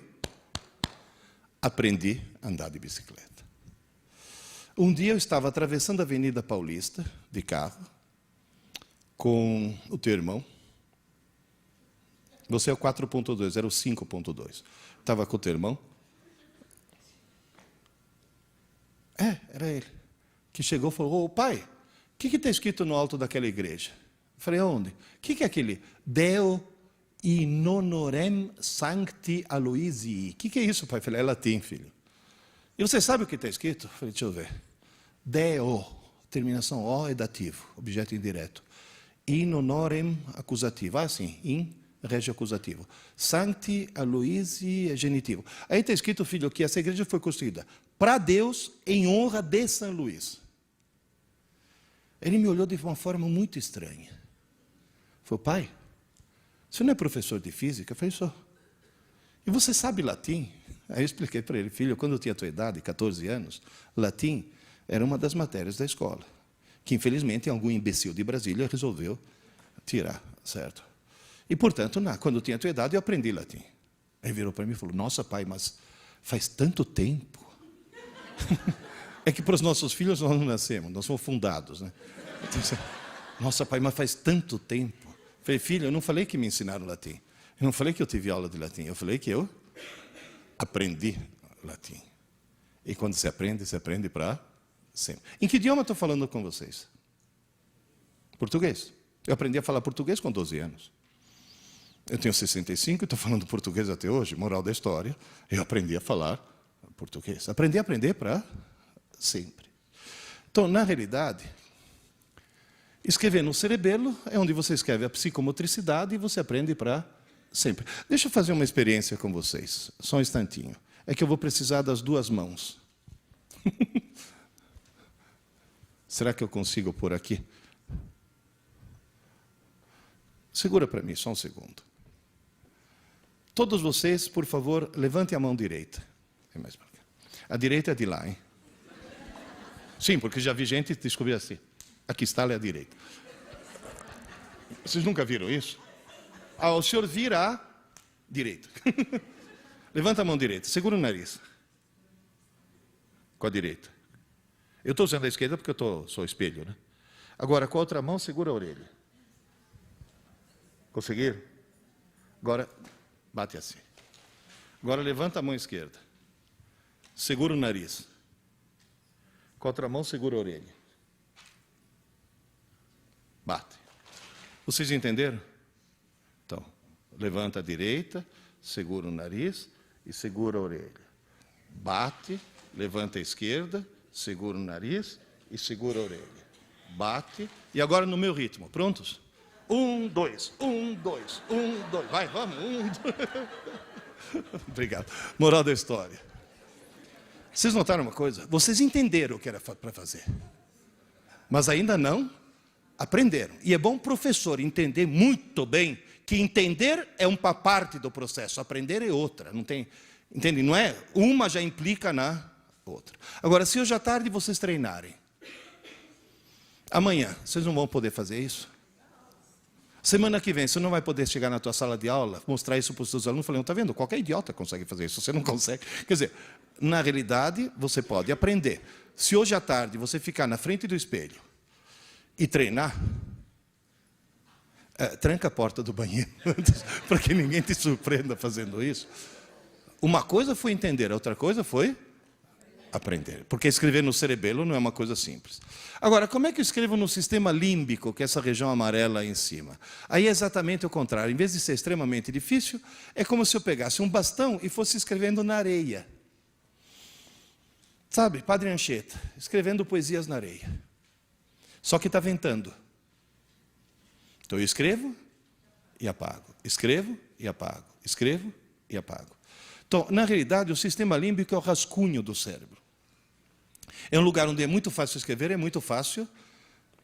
aprendi a andar de bicicleta. Um dia eu estava atravessando a Avenida Paulista, de carro, com o teu irmão. Você é o 4.2, era o 5.2. Estava com o teu irmão. Era ele. Que chegou e falou, ô pai, o que está escrito no alto daquela igreja? Eu falei, aonde? O que é aquele? Deo in honorem sancti Aloisii. O que é isso, pai? Eu falei, é latim, filho. E você sabe o que está escrito? Eu falei, deixa eu ver. Deo, terminação O é dativo, objeto indireto. In honorem acusativo. Sim, in regio acusativo. Sancti Aloisii é genitivo. Aí está escrito, filho, que essa igreja foi construída para Deus em honra de São Luís. Ele me olhou de uma forma muito estranha. Falei, pai, você não é professor de física? Eu falei, sou. E você sabe latim? Aí eu expliquei para ele, filho, quando eu tinha a tua idade, 14 anos, latim era uma das matérias da escola, que infelizmente algum imbecil de Brasília resolveu tirar, certo? E, portanto, quando eu tinha a tua idade, eu aprendi latim. Aí virou para mim e falou, nossa, pai, mas faz tanto tempo. É que para os nossos filhos nós não nascemos, nós fomos fundados, né? Então, nossa, pai, mas faz tanto tempo. Eu falei, filho, eu não falei que me ensinaram latim. Eu não falei que eu tive aula de latim. Eu falei que eu aprendi latim. E quando se aprende para sempre. Em que idioma eu estou falando com vocês? Português. Eu aprendi a falar português com 12 anos. Eu tenho 65 e estou falando português até hoje. Moral da história, eu aprendi a falar português. Aprendi a aprender para sempre. Então, na realidade, escrever no cerebelo é onde você escreve a psicomotricidade e você aprende para sempre. Deixa eu fazer uma experiência com vocês, só um instantinho. É que eu vou precisar das duas mãos. Será que eu consigo pôr aqui? Segura para mim, só um segundo. Todos vocês, por favor, levantem a mão direita. A direita é de lá, hein? Sim, porque já vi gente descobrir assim. Aqui está, é a direita. Vocês nunca viram isso? O senhor vira à direita. Levanta a mão direita, segura o nariz. Com a direita. Eu estou usando a esquerda porque eu sou espelho, né? Agora, com a outra mão, segura a orelha. Conseguiram? Agora, bate assim. Agora, levanta a mão esquerda. Segura o nariz. Com a outra mão, segura a orelha. Bate. Vocês entenderam? Então, levanta a direita, segura o nariz e segura a orelha. Bate, levanta a esquerda, segura o nariz e segura a orelha. Bate. E agora no meu ritmo. Prontos? 1, 2, 1, 2, 1, 2. Vai, vamos. 1, 2. Obrigado. Moral da história. Vocês notaram uma coisa? Vocês entenderam o que era para fazer. Mas ainda não aprenderam. E é bom o professor entender muito bem que entender é uma parte do processo, aprender é outra. Não tem, entende? Não é? Uma já implica na outra. Agora, se hoje à tarde vocês treinarem, amanhã vocês não vão poder fazer isso? Semana que vem, você não vai poder chegar na tua sala de aula, mostrar isso para os seus alunos, falando, está vendo? Qualquer idiota consegue fazer isso, você não consegue. Quer dizer, na realidade, você pode aprender. Se hoje à tarde você ficar na frente do espelho e treinar, tranca a porta do banheiro, para que ninguém te surpreenda fazendo isso. Uma coisa foi entender, a outra coisa foi aprender. Porque escrever no cerebelo não é uma coisa simples. Agora, como é que eu escrevo no sistema límbico, que é essa região amarela aí em cima? Aí é exatamente o contrário. Em vez de ser extremamente difícil, é como se eu pegasse um bastão e fosse escrevendo na areia. Sabe, Padre Anchieta, escrevendo poesias na areia. Só que está ventando. Então eu escrevo e apago. Escrevo e apago. Escrevo e apago. Então, na realidade, o sistema límbico é o rascunho do cérebro. É um lugar onde é muito fácil escrever, é muito fácil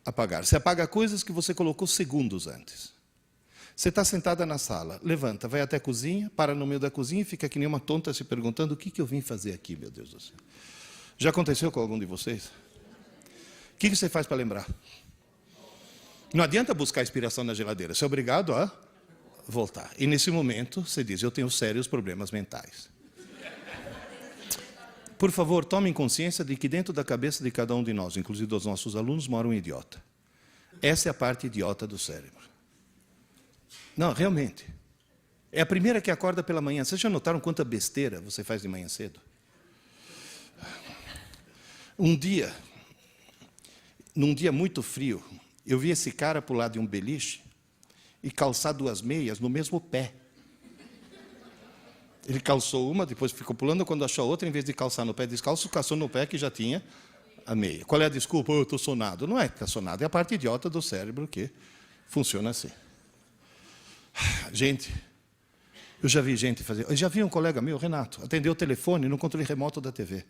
apagar. Você apaga coisas que você colocou segundos antes. Você está sentada na sala, levanta, vai até a cozinha, para no meio da cozinha e fica que nem uma tonta se perguntando o que eu vim fazer aqui, meu Deus do céu. Já aconteceu com algum de vocês? O que você faz para lembrar? Não adianta buscar inspiração na geladeira, você é obrigado a voltar. E nesse momento, você diz, eu tenho sérios problemas mentais. Por favor, tomem consciência de que dentro da cabeça de cada um de nós, inclusive dos nossos alunos, mora um idiota. Essa é a parte idiota do cérebro. Não, realmente. É a primeira que acorda pela manhã. Vocês já notaram quanta besteira você faz de manhã cedo? Um dia, num dia muito frio, eu vi esse cara pular de um beliche e calçar 2 meias no mesmo pé. Ele calçou uma, depois ficou pulando, quando achou a outra, em vez de calçar no pé descalço, calçou no pé que já tinha a meia. Qual é a desculpa? Eu estou sonado. Não é que está sonado, é a parte idiota do cérebro que funciona assim. Gente, eu já vi gente fazer... Eu já vi um colega meu, Renato, atendeu o telefone no controle remoto da TV.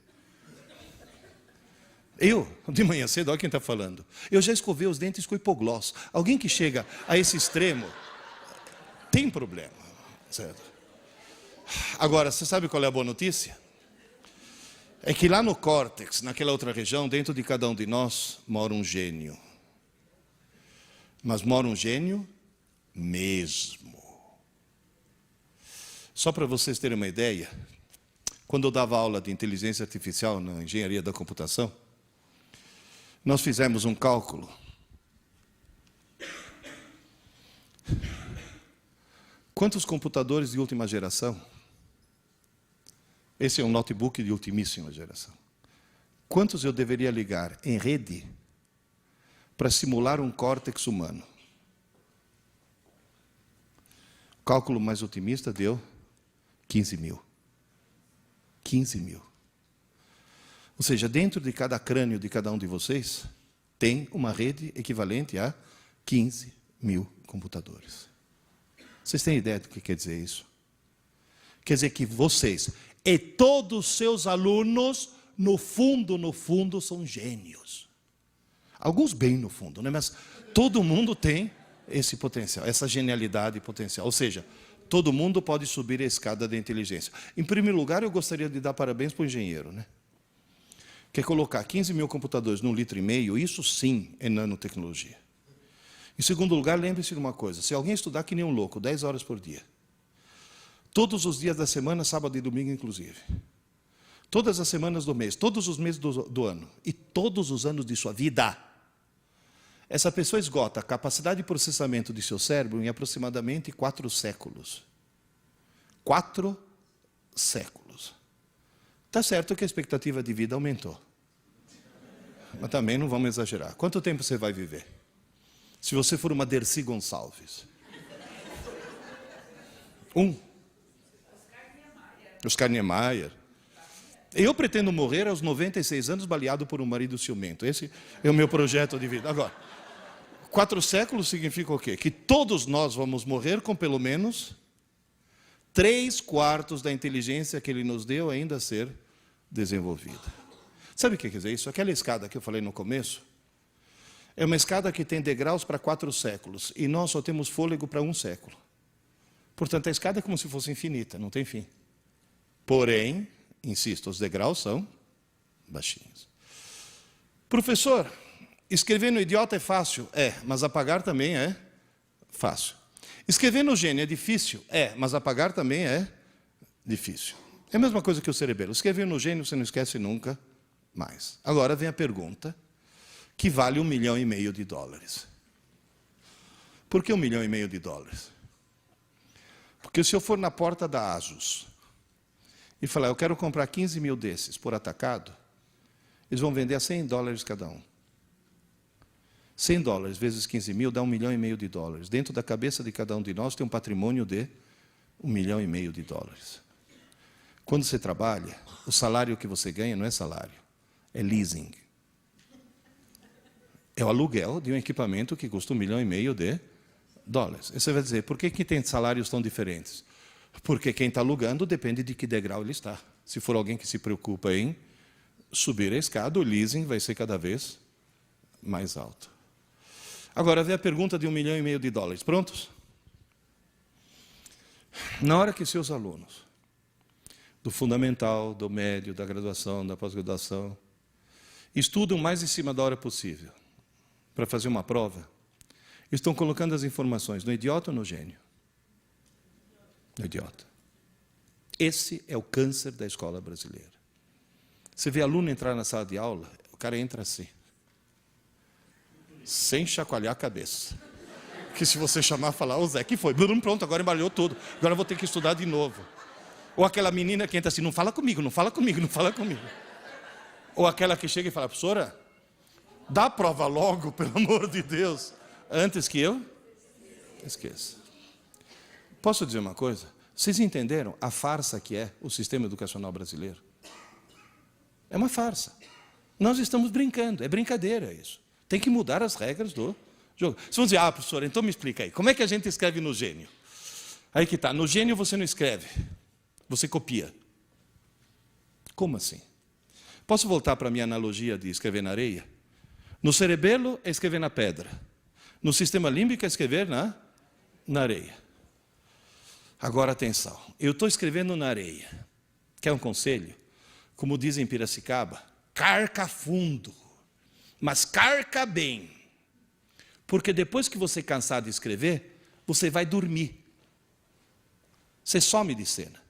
Eu, de manhã cedo, olha quem está falando. Eu já escovei os dentes com hipoglós. Alguém que chega a esse extremo tem problema, certo? Agora, você sabe qual é a boa notícia? É que lá no córtex, naquela outra região, dentro de cada um de nós, mora um gênio. Mas mora um gênio mesmo. Só para vocês terem uma ideia, quando eu dava aula de inteligência artificial na engenharia da computação, nós fizemos um cálculo. Quantos computadores de última geração? Esse é um notebook de ultimíssima geração. Quantos eu deveria ligar em rede para simular um córtex humano? O cálculo mais otimista deu 15 mil. 15 mil. Ou seja, dentro de cada crânio de cada um de vocês, tem uma rede equivalente a 15 mil computadores. Vocês têm ideia do que quer dizer isso? Quer dizer que vocês e todos os seus alunos, no fundo, são gênios. Alguns bem no fundo, né? Mas todo mundo tem esse potencial, essa genialidade potencial. Ou seja, todo mundo pode subir a escada da inteligência. Em primeiro lugar, eu gostaria de dar parabéns para o engenheiro, né? Quer colocar 15 mil computadores num 1,5 litro, isso sim é nanotecnologia. Em segundo lugar, lembre-se de uma coisa, se alguém estudar que nem um louco, 10 horas por dia, todos os dias da semana, sábado e domingo inclusive, todas as semanas do mês, todos os meses do ano, e todos os anos de sua vida, essa pessoa esgota a capacidade de processamento de seu cérebro em aproximadamente 4 séculos. 4 séculos. Está certo que a expectativa de vida aumentou. Mas também não vamos exagerar. Quanto tempo você vai viver? Se você for uma Dercy Gonçalves. Oscar Niemeyer. Eu pretendo morrer aos 96 anos baleado por um marido ciumento. Esse é o meu projeto de vida. Agora, 4 séculos significa o quê? Que todos nós vamos morrer com pelo menos 3/4 da inteligência que ele nos deu ainda a ser desenvolvida. Sabe o que quer dizer isso? Aquela escada que eu falei no começo, é uma escada que tem degraus para 4 séculos, e nós só temos fôlego para 1 século. Portanto, a escada é como se fosse infinita, não tem fim. Porém, insisto, os degraus são baixinhos. Professor, escrever no idiota é fácil? É, mas apagar também é fácil. Escrever no gênio é difícil? É, mas apagar também é difícil. É a mesma coisa que o cerebelo. Escrever no gênio você não esquece nunca mais. Agora vem a pergunta que vale $1,5 milhão. Por que $1,5 milhão? Porque se eu for na porta da ASUS e falar, eu quero comprar 15 mil desses por atacado, eles vão vender a $100 cada um. $100 vezes 15 mil dá $1,5 milhão. Dentro da cabeça de cada um de nós tem um patrimônio de $1,5 milhão. Quando você trabalha, o salário que você ganha não é salário, é leasing. É o aluguel de um equipamento que custa $1,5 milhão. E você vai dizer, por que tem salários tão diferentes? Porque quem está alugando depende de que degrau ele está. Se for alguém que se preocupa em subir a escada, o leasing vai ser cada vez mais alto. Agora, vem a pergunta de $1,5 milhão. Prontos? Na hora que seus alunos, do fundamental, do médio, da graduação, da pós-graduação, estudam mais em cima da hora possível para fazer uma prova, estão colocando as informações no idiota ou no gênio? No idiota. Esse é o câncer da escola brasileira. Você vê aluno entrar na sala de aula, o cara entra assim. sem chacoalhar a cabeça. Que se você chamar, falar, ô Zé, que foi? Pronto, agora embaralhou tudo. Agora eu vou ter que estudar de novo. Ou aquela menina que entra assim, não fala comigo, não fala comigo, não fala comigo. Ou aquela que chega e fala, professora, dá a prova logo, pelo amor de Deus, antes que eu esqueça. Posso dizer uma coisa? Vocês entenderam a farsa que é o sistema educacional brasileiro? É uma farsa. Nós estamos brincando, é brincadeira isso. Tem que mudar as regras do jogo. Vocês vão dizer, professora, então me explica aí, como é que a gente escreve no Gênio? Aí que está, no Gênio você não escreve, você copia. Como assim? Posso voltar para a minha analogia de escrever na areia? No cerebelo é escrever na pedra. No sistema límbico é escrever na areia. Agora atenção, eu estou escrevendo na areia. Quer um conselho? Como dizem em Piracicaba, carca fundo, mas carca bem. Porque depois que você cansar de escrever, você vai dormir. Você some de cena.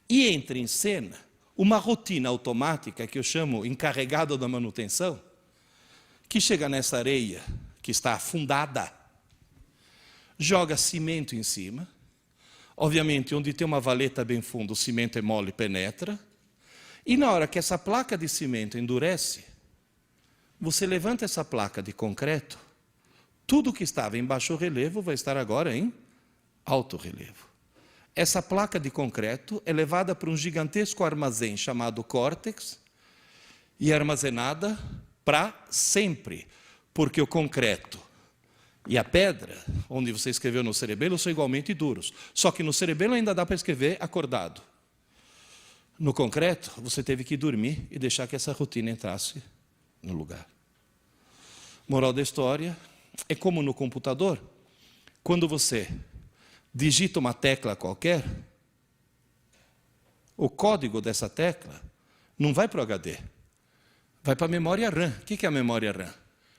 E entra em cena uma rotina automática que eu chamo encarregado da manutenção, que chega nessa areia que está afundada, joga cimento em cima. Obviamente, onde tem uma valeta bem funda, o cimento é mole e penetra. E na hora que essa placa de cimento endurece, você levanta essa placa de concreto, tudo que estava em baixo relevo vai estar agora em alto relevo. Essa placa de concreto é levada para um gigantesco armazém chamado córtex e armazenada para sempre, porque o concreto e a pedra, onde você escreveu no cerebelo, são igualmente duros. Só que no cerebelo ainda dá para escrever acordado. No concreto, você teve que dormir e deixar que essa rotina entrasse no lugar. Moral da história, é como no computador. Quando você digita uma tecla qualquer, o código dessa tecla não vai para o HD, vai para a memória RAM. O que é a memória RAM?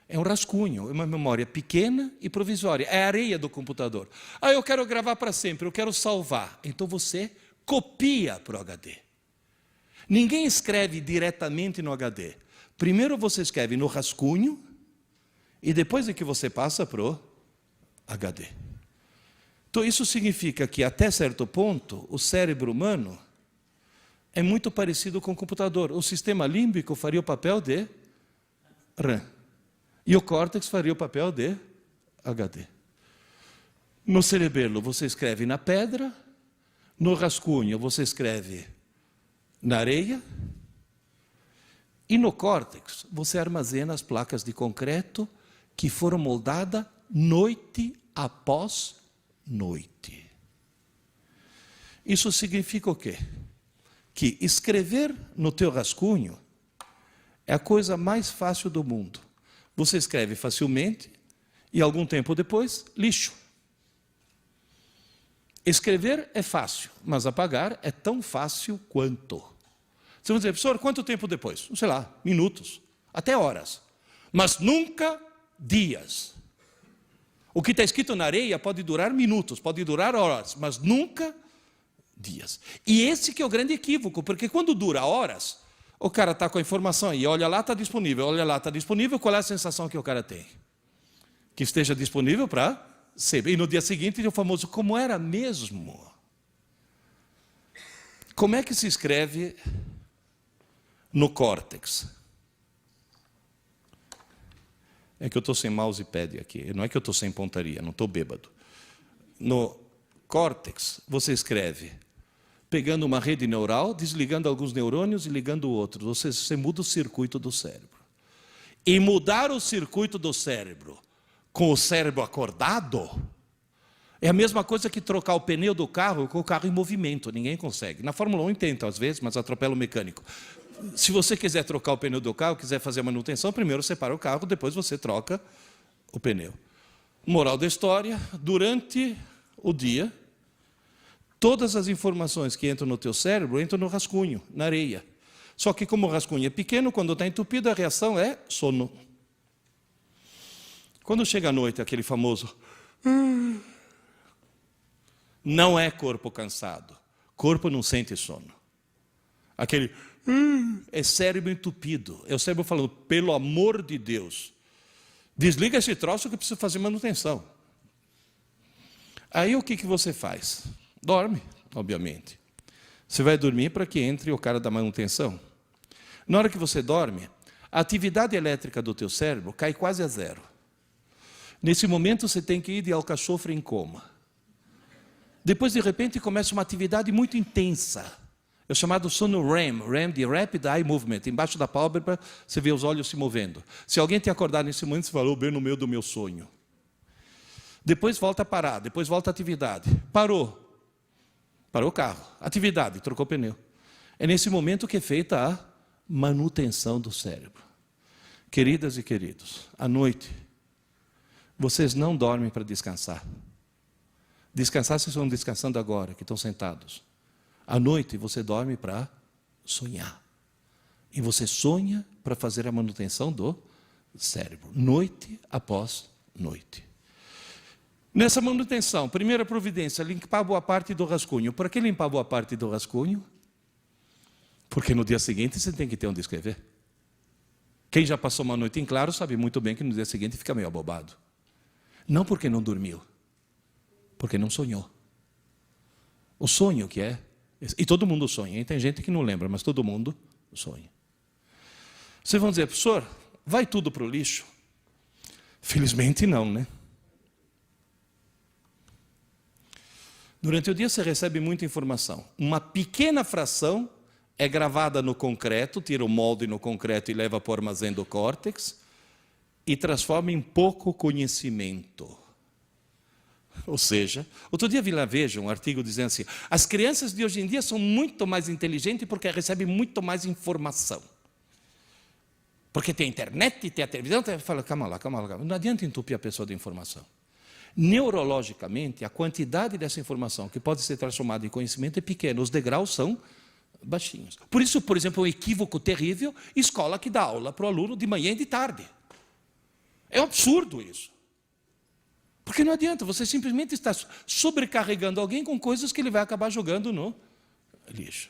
É um rascunho, é uma memória pequena e provisória. É a areia do computador. Eu quero gravar para sempre, eu quero salvar. Então você copia para o HD. Ninguém escreve diretamente no HD. Primeiro você escreve no rascunho e depois é que você passa para o HD. Então isso significa que até certo ponto o cérebro humano é muito parecido com o computador. O sistema límbico faria o papel de RAM. E o córtex faria o papel de HD. No cerebelo você escreve na pedra, no rascunho você escreve na areia, e no córtex você armazena as placas de concreto que foram moldadas noite após noite. Isso significa o quê? Que escrever no teu rascunho é a coisa mais fácil do mundo. Você escreve facilmente e algum tempo depois, lixo. Escrever é fácil, mas apagar é tão fácil quanto. Você vai dizer, professor, quanto tempo depois? Sei lá, minutos, até horas. Mas nunca dias. O que está escrito na areia pode durar minutos, pode durar horas, mas nunca dias. E esse que é o grande equívoco, porque quando dura horas, o cara está com a informação aí, olha lá, está disponível, olha lá, está disponível, qual é a sensação que o cara tem? Que esteja disponível para ser. E no dia seguinte, o famoso, como era mesmo? Como é que se escreve no córtex? É que eu estou sem mousepad aqui, não é que eu estou sem pontaria, não estou bêbado. No córtex, você escreve pegando uma rede neural, desligando alguns neurônios e ligando outros. Você muda o circuito do cérebro. E mudar o circuito do cérebro com o cérebro acordado é a mesma coisa que trocar o pneu do carro com o carro em movimento. Ninguém consegue. Na Fórmula 1 tenta às vezes, mas atropela o mecânico. Se você quiser trocar o pneu do carro, quiser fazer a manutenção, primeiro você para o carro, depois você troca o pneu. Moral da história, durante o dia, todas as informações que entram no teu cérebro entram no rascunho, na areia. Só que como o rascunho é pequeno, quando está entupido, a reação é sono. Quando chega à noite, aquele famoso... Não é corpo cansado. Corpo não sente sono. Aquele... É cérebro entupido. É o cérebro falando, pelo amor de Deus, Desliga esse troço que eu preciso fazer manutenção. Aí o que você faz? Dorme, obviamente. Você vai dormir para que entre o cara da manutenção. Na hora que você dorme, a atividade elétrica do teu cérebro cai quase a zero. Nesse momento você tem que ir de alcachofre em coma. Depois, de repente, começa uma atividade muito intensa. É o chamado sono REM, REM de Rapid Eye Movement. Embaixo da pálpebra, você vê os olhos se movendo. Se alguém te acordar nesse momento, você falou bem no meio do meu sonho. Depois volta a parar, depois volta a atividade. Parou o carro. Atividade, trocou o pneu. É nesse momento que é feita a manutenção do cérebro. Queridas e queridos, à noite, vocês não dormem para descansar. Descansar, vocês estão descansando agora, que estão sentados. À noite, você dorme para sonhar. E você sonha para fazer a manutenção do cérebro, noite após noite. Nessa manutenção, primeira providência, limpar boa parte do rascunho. Por que limpar boa parte do rascunho? Porque no dia seguinte você tem que ter onde escrever. Quem já passou uma noite em claro sabe muito bem que no dia seguinte fica meio abobado. Não porque não dormiu, porque não sonhou. O sonho que é, e todo mundo sonha, hein? Tem gente que não lembra, mas todo mundo sonha. Vocês vão dizer, professor, vai tudo para o lixo? Felizmente não, né? Durante o dia você recebe muita informação. Uma pequena fração é gravada no concreto, tira o molde no concreto e leva para o armazém do córtex e transforma em pouco conhecimento. Ou seja, outro dia vi lá, veja, um artigo dizendo assim, as crianças de hoje em dia são muito mais inteligentes porque recebem muito mais informação. Porque tem a internet, tem a televisão, fala, calma lá. Não adianta entupir a pessoa de informação. Neurologicamente, a quantidade dessa informação que pode ser transformada em conhecimento é pequena, os degraus são baixinhos. Por isso, por exemplo, um equívoco terrível, escola que dá aula para o aluno de manhã e de tarde. É um absurdo isso. Porque não adianta, você simplesmente está sobrecarregando alguém com coisas que ele vai acabar jogando no lixo.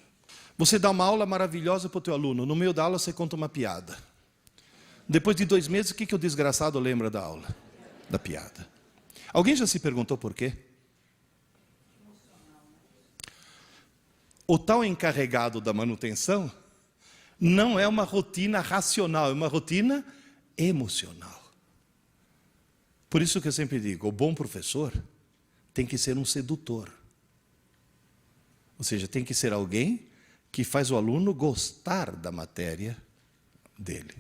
Você dá uma aula maravilhosa para o teu aluno, no meio da aula você conta uma piada. Depois de 2 meses, o que o desgraçado lembra da aula? Da piada. Alguém já se perguntou por quê? O tal encarregado da manutenção não é uma rotina racional, é uma rotina emocional. Por isso que eu sempre digo, o bom professor tem que ser um sedutor. Ou seja, tem que ser alguém que faz o aluno gostar da matéria dele.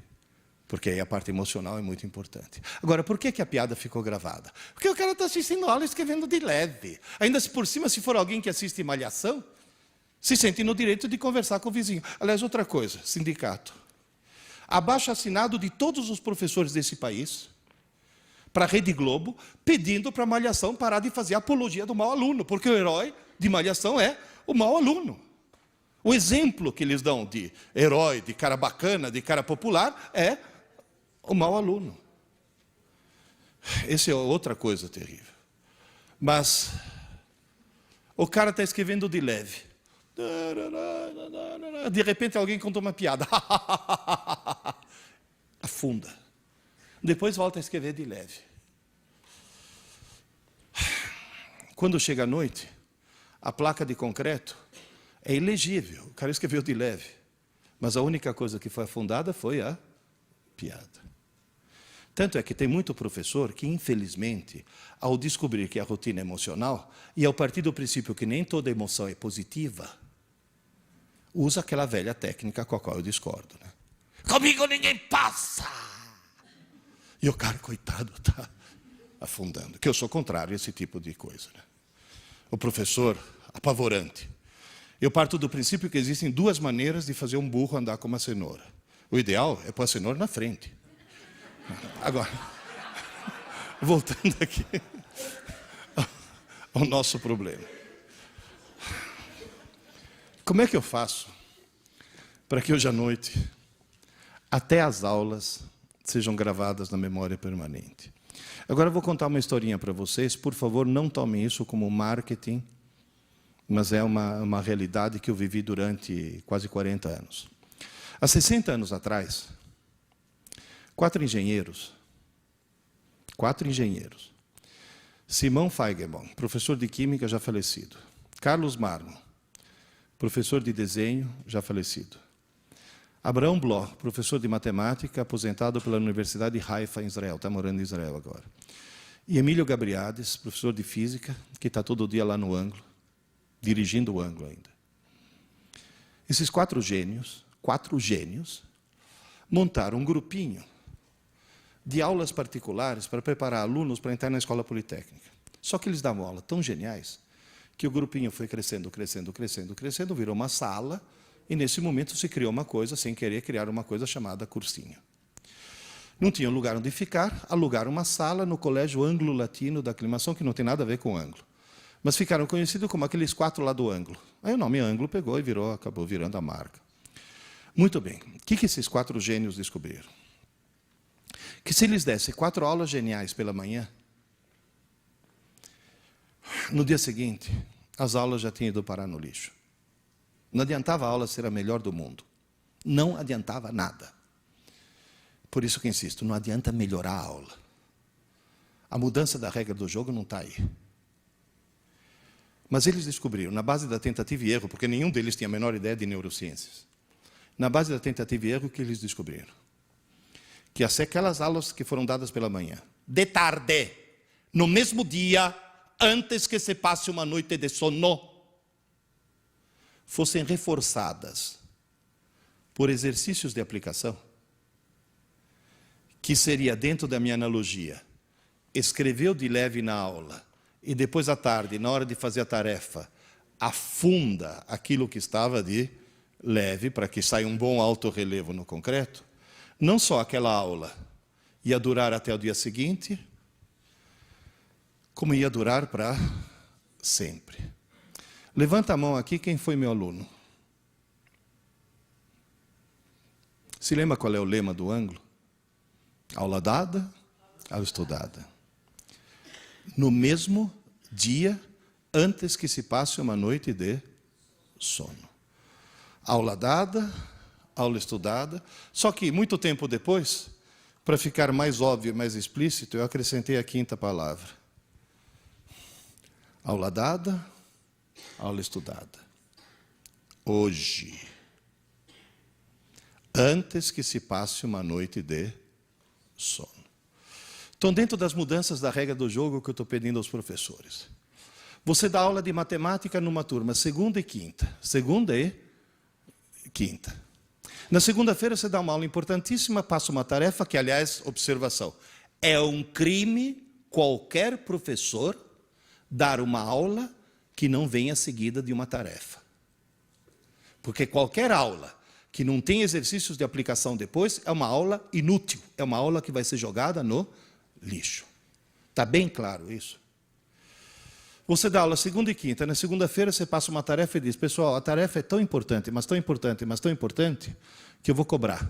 Porque aí a parte emocional é muito importante. Agora, por que a piada ficou gravada? Porque o cara está assistindo aula escrevendo de leve. Ainda se por cima, se for alguém que assiste Malhação, se sente no direito de conversar com o vizinho. Aliás, outra coisa, sindicato. Abaixo-assinado de todos os professores desse país, para a Rede Globo, pedindo para a Malhação parar de fazer apologia do mau aluno, porque o herói de Malhação é o mau aluno. O exemplo que eles dão de herói, de cara bacana, de cara popular, é o mau aluno. Essa é outra coisa terrível. Mas o cara está escrevendo de leve. De repente alguém contou uma piada. Afunda. Depois volta a escrever de leve. Quando chega a noite, a placa de concreto é ilegível. O cara escreveu de leve. Mas a única coisa que foi afundada foi a piada. Tanto é que tem muito professor que, infelizmente, ao descobrir que a rotina é emocional, e ao partir do princípio que nem toda emoção é positiva, usa aquela velha técnica com a qual eu discordo. Né? Comigo ninguém passa! E o cara, coitado, está afundando. Que eu sou contrário a esse tipo de coisa. Né? O professor, apavorante. Eu parto do princípio que existem 2 maneiras de fazer um burro andar com uma cenoura. O ideal é pôr a cenoura na frente. Agora, voltando aqui ao nosso problema. Como é que eu faço para que hoje à noite, até as aulas, sejam gravadas na memória permanente? Agora eu vou contar uma historinha para vocês. Por favor, não tomem isso como marketing, mas é uma realidade que eu vivi durante quase 40 anos. Há 60 anos atrás, 4 engenheiros 4 engenheiros. Simão Feigenbaum, professor de Química, já falecido. Carlos Marmo, professor de desenho, já falecido. Abraão Bloch, professor de matemática, aposentado pela Universidade de Haifa, em Israel, está morando em Israel agora. E Emílio Gabriades, professor de física, que está todo dia lá no ângulo, dirigindo o ângulo ainda. Esses 4 gênios, montaram um grupinho de aulas particulares para preparar alunos para entrar na escola politécnica. Só que eles davam aula tão geniais que o grupinho foi crescendo, virou uma sala, e nesse momento se criou uma coisa, sem querer criar uma coisa chamada cursinho. Não tinham lugar onde ficar, alugaram uma sala no Colégio Anglo-Latino da Aclimação, que não tem nada a ver com ângulo. Mas ficaram conhecidos como aqueles 4 lá do ângulo. Aí o nome ângulo pegou e acabou virando a marca. Muito bem. O que esses 4 gênios descobriram? Que se eles dessem 4 aulas geniais pela manhã, no dia seguinte, as aulas já tinham ido parar no lixo. Não adiantava a aula ser a melhor do mundo. Não adiantava nada. Por isso que insisto, não adianta melhorar a aula. A mudança da regra do jogo não está aí. Mas eles descobriram, na base da tentativa e erro, porque nenhum deles tinha a menor ideia de neurociências, na base da tentativa e erro, que eles descobriram? Que aquelas aulas que foram dadas pela manhã, de tarde, no mesmo dia, antes que se passe uma noite de sono, fossem reforçadas por exercícios de aplicação, que seria, dentro da minha analogia, escreveu de leve na aula, e depois à tarde, na hora de fazer a tarefa, afunda aquilo que estava de leve, para que saia um bom alto relevo no concreto, não só aquela aula ia durar até o dia seguinte, como ia durar para sempre. Levanta a mão aqui quem foi meu aluno. Se lembra qual é o lema do ângulo? Aula dada, aula estudada. No mesmo dia, antes que se passe uma noite de sono. Aula dada, aula estudada. Só que, muito tempo depois, para ficar mais óbvio e mais explícito, eu acrescentei a 5ª palavra. Aula dada, aula estudada. Hoje. Antes que se passe uma noite de sono. Então, dentro das mudanças da regra do jogo que eu estou pedindo aos professores, você dá aula de matemática numa turma, segunda e quinta. Na segunda-feira você dá uma aula importantíssima, passa uma tarefa que, aliás, observação, é um crime qualquer professor dar uma aula que não venha seguida de uma tarefa. Porque qualquer aula que não tem exercícios de aplicação depois é uma aula inútil, é uma aula que vai ser jogada no lixo. Está bem claro isso? Você dá aula segunda e quinta, na segunda-feira você passa uma tarefa e diz, pessoal, a tarefa é tão importante, mas tão importante, mas tão importante, que eu vou cobrar.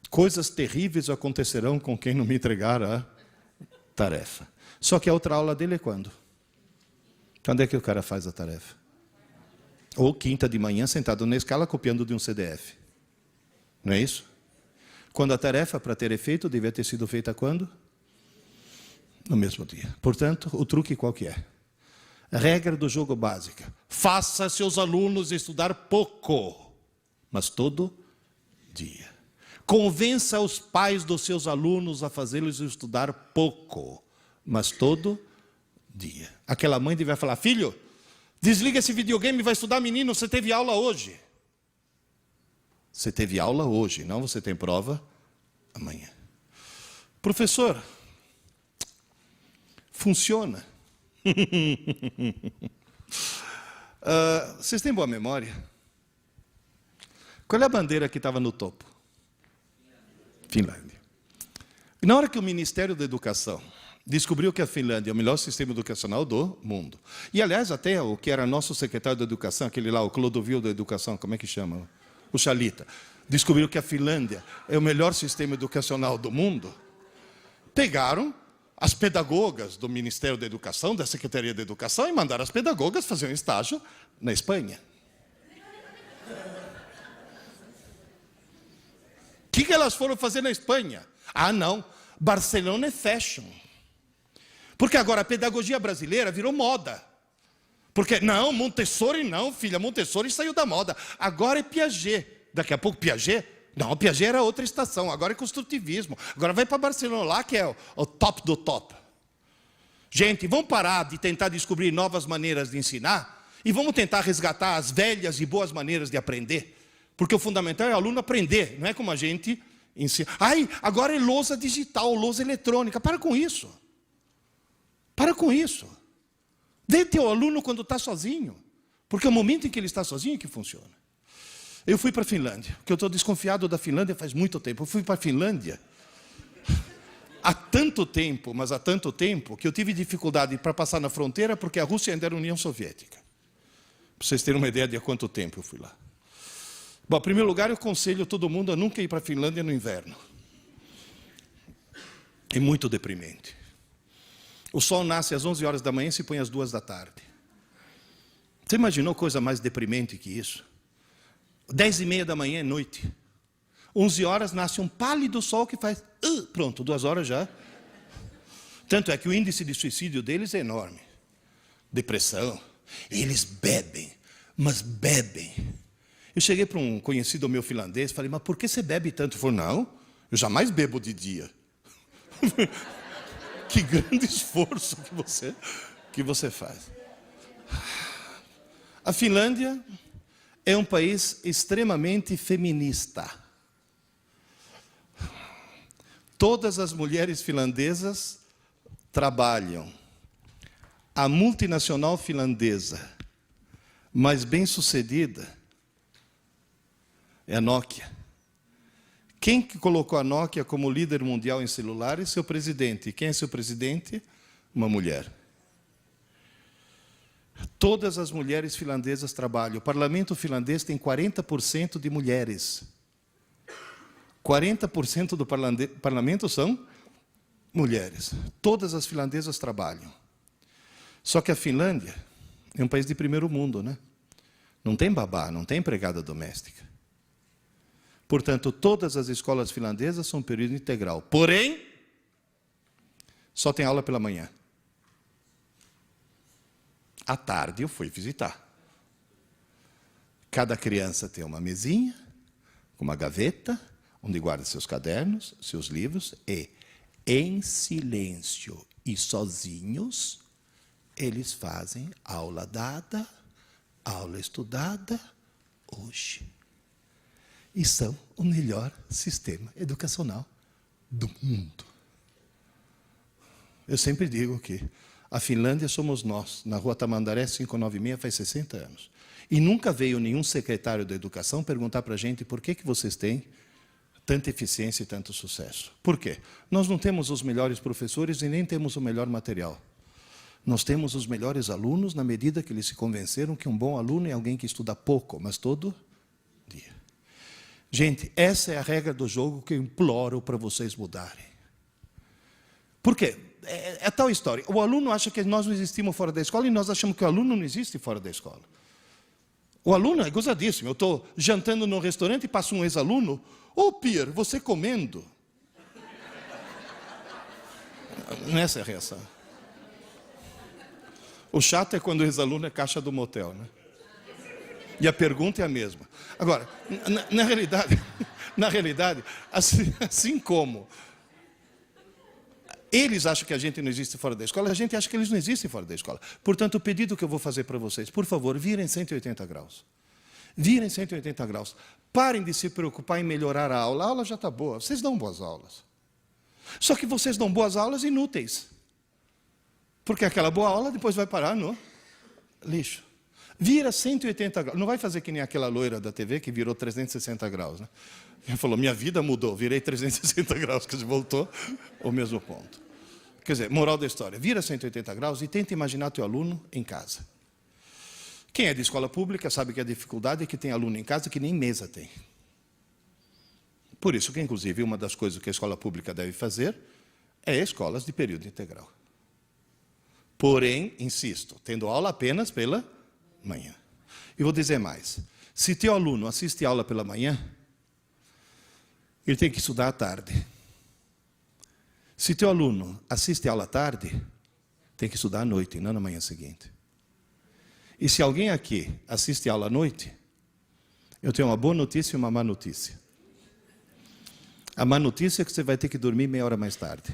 Coisas terríveis acontecerão com quem não me entregar a tarefa. Só que a outra aula dele é quando? Quando é que o cara faz a tarefa? Ou quinta de manhã, sentado na escala, copiando de um CDF. Não é isso? Quando a tarefa, para ter efeito, devia ter sido feita quando? No mesmo dia. Portanto, o truque qual que é? A regra do jogo básica. Faça seus alunos estudar pouco, mas todo dia. Convença os pais dos seus alunos a fazê-los estudar pouco, mas todo dia. Aquela mãe devia falar, filho, desliga esse videogame e vai estudar, menino, você teve aula hoje. Você teve aula hoje, não você tem prova amanhã. Professor, funciona. Vocês têm boa memória? Qual é a bandeira que estava no topo? Finlândia. E na hora que o Ministério da Educação descobriu que a Finlândia é o melhor sistema educacional do mundo, e aliás até o que era nosso secretário da Educação, aquele lá, o Clodovil da Educação, como é que chama? O Chalita, descobriu que a Finlândia é o melhor sistema educacional do mundo, pegaram as pedagogas do Ministério da Educação, da Secretaria da Educação, e mandaram as pedagogas fazer um estágio na Espanha. O que elas foram fazer na Espanha? Ah, não, Barcelona é fashion. Porque agora a pedagogia brasileira virou moda. Porque, não, Montessori não, filha, Montessori saiu da moda. Agora é Piaget. Daqui a pouco Piaget? Não, Piaget era outra estação, agora é construtivismo. Agora vai para Barcelona lá, que é o top do top. Gente, vamos parar de tentar descobrir novas maneiras de ensinar e vamos tentar resgatar as velhas e boas maneiras de aprender. Porque o fundamental é o aluno aprender, não é como a gente ensina. Ai, agora é lousa digital, lousa eletrônica. Para com isso. Para com isso. Vê teu aluno quando está sozinho. Porque é o momento em que ele está sozinho que funciona. Eu fui para a Finlândia, porque eu estou desconfiado da Finlândia faz muito tempo. Eu fui para a Finlândia há tanto tempo, mas há tanto tempo, que eu tive dificuldade para passar na fronteira, porque a Rússia ainda era União Soviética. Para vocês terem uma ideia de há quanto tempo eu fui lá. Bom, em primeiro lugar, eu aconselho todo mundo a nunca ir para a Finlândia no inverno. É muito deprimente. O sol nasce às 11 horas da manhã e se põe às 2 da tarde. Você imaginou coisa mais deprimente que isso? 10h30 da manhã é noite. 11 horas nasce um pálido sol que faz... pronto, 2 horas já. Tanto é que o índice de suicídio deles é enorme. Depressão. Eles bebem, mas bebem. Eu cheguei para um conhecido meu finlandês e falei, mas por que você bebe tanto? Ele falou, não, eu jamais bebo de dia. Que grande esforço que você faz. A Finlândia é um país extremamente feminista. Todas as mulheres finlandesas trabalham. A multinacional finlandesa mais bem-sucedida é a Nokia. Quem que colocou a Nokia como líder mundial em celulares? Seu presidente. Quem é seu presidente? Uma mulher. Todas as mulheres finlandesas trabalham. O parlamento finlandês tem 40% de mulheres. 40% do parlamento são mulheres. Todas as finlandesas trabalham. Só que a Finlândia é um país de primeiro mundo, né? Não tem babá, não tem empregada doméstica. Portanto, todas as escolas finlandesas são período integral. Porém, só tem aula pela manhã. À tarde eu fui visitar. Cada criança tem uma mesinha, uma gaveta, onde guarda seus cadernos, seus livros, e em silêncio e sozinhos, eles fazem aula dada, aula estudada, hoje. E são o melhor sistema educacional do mundo. Eu sempre digo que a Finlândia somos nós, na rua Tamandaré 596, faz 60 anos. E nunca veio nenhum secretário da educação perguntar para a gente por que vocês têm tanta eficiência e tanto sucesso. Por quê? Nós não temos os melhores professores e nem temos o melhor material. Nós temos os melhores alunos na medida que eles se convenceram que um bom aluno é alguém que estuda pouco, mas todo dia. Gente, essa é a regra do jogo que eu imploro para vocês mudarem. Por quê? É tal história. O aluno acha que nós não existimos fora da escola e nós achamos que o aluno não existe fora da escola. O aluno é gozadíssimo. Eu estou jantando no restaurante e passa um ex-aluno. Ô, Pierre, você comendo? Essa é a reação. O chato é quando o ex-aluno é caixa do motel, né? E a pergunta é a mesma. Agora, na realidade, assim como eles acham que a gente não existe fora da escola, a gente acha que eles não existem fora da escola. Portanto, o pedido que eu vou fazer para vocês, por favor, virem 180 graus. Virem 180 graus. Parem de se preocupar em melhorar a aula já está boa. Vocês dão boas aulas. Só que vocês dão boas aulas inúteis. Porque aquela boa aula depois vai parar no lixo. Vira 180 graus. Não vai fazer que nem aquela loira da TV que virou 360 graus. Né? Ela falou, minha vida mudou, virei 360 graus, que voltou ao mesmo ponto. Quer dizer, moral da história, vira 180 graus e tenta imaginar teu aluno em casa. Quem é de escola pública sabe que a dificuldade é que tem aluno em casa que nem mesa tem. Por isso que, inclusive, uma das coisas que a escola pública deve fazer é escolas de período integral. Porém, insisto, tendo aula apenas pela manhã. E vou dizer mais. Se teu aluno assiste aula pela manhã, ele tem que estudar à tarde. Se teu aluno assiste aula à tarde, tem que estudar à noite, não na manhã seguinte. E se alguém aqui assiste aula à noite, eu tenho uma boa notícia e uma má notícia. A má notícia é que você vai ter que dormir meia hora mais tarde.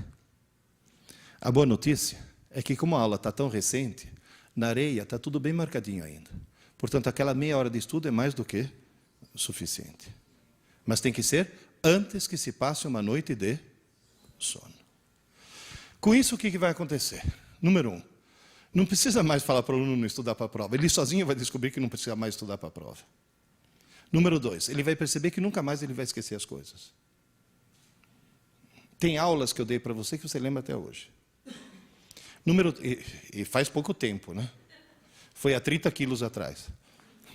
A boa notícia é que, como a aula está tão recente, na areia está tudo bem marcadinho ainda. Portanto, aquela meia hora de estudo é mais do que suficiente. Mas tem que ser antes que se passe uma noite de sono. Com isso, o que vai acontecer? Número 1, não precisa mais falar para o aluno não estudar para a prova. Ele sozinho vai descobrir que não precisa mais estudar para a prova. Número 2, ele vai perceber que nunca mais ele vai esquecer as coisas. Tem aulas que eu dei para você que você lembra até hoje. E faz pouco tempo, né? Foi há 30 quilos atrás.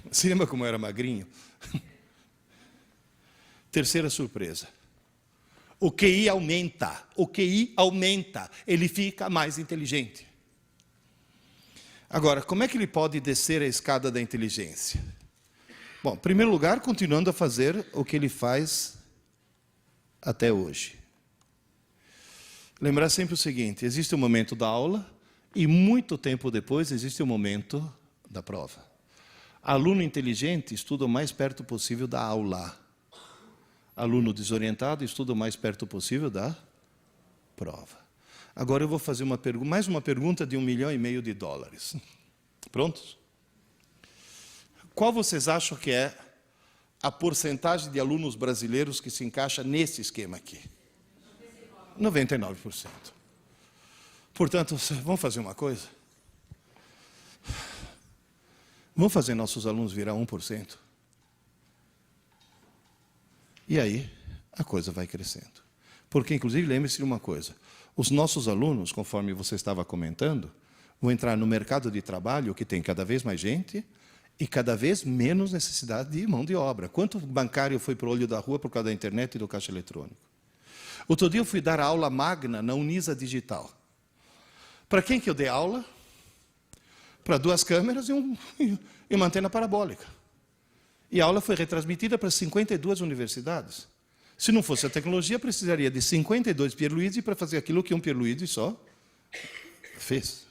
Você lembra como eu era magrinho? Terceira surpresa. O QI aumenta. O QI aumenta. Ele fica mais inteligente. Agora, como é que ele pode descer a escada da inteligência? Bom, em primeiro lugar, continuando a fazer o que ele faz até hoje. Lembrar sempre o seguinte, existe o momento da aula e muito tempo depois existe o momento da prova. Aluno inteligente estuda o mais perto possível da aula. Aluno desorientado estuda o mais perto possível da prova. Agora eu vou fazer mais uma pergunta de $1,5 milhão. Prontos? Qual vocês acham que é a porcentagem de alunos brasileiros que se encaixa nesse esquema aqui? 99%. Portanto, vamos fazer uma coisa? Vamos fazer nossos alunos virar 1%? E aí, a coisa vai crescendo. Porque, inclusive, lembre-se de uma coisa. Os nossos alunos, conforme você estava comentando, vão entrar no mercado de trabalho que tem cada vez mais gente e cada vez menos necessidade de mão de obra. Quanto bancário foi para o olho da rua por causa da internet e do caixa eletrônico? Outro dia eu fui dar aula magna na Unisa Digital. Para quem que eu dei aula? Para 2 câmeras e uma antena parabólica. E a aula foi retransmitida para 52 universidades. Se não fosse a tecnologia, precisaria de 52 Pierluigi para fazer aquilo que um Pierluigi só fez.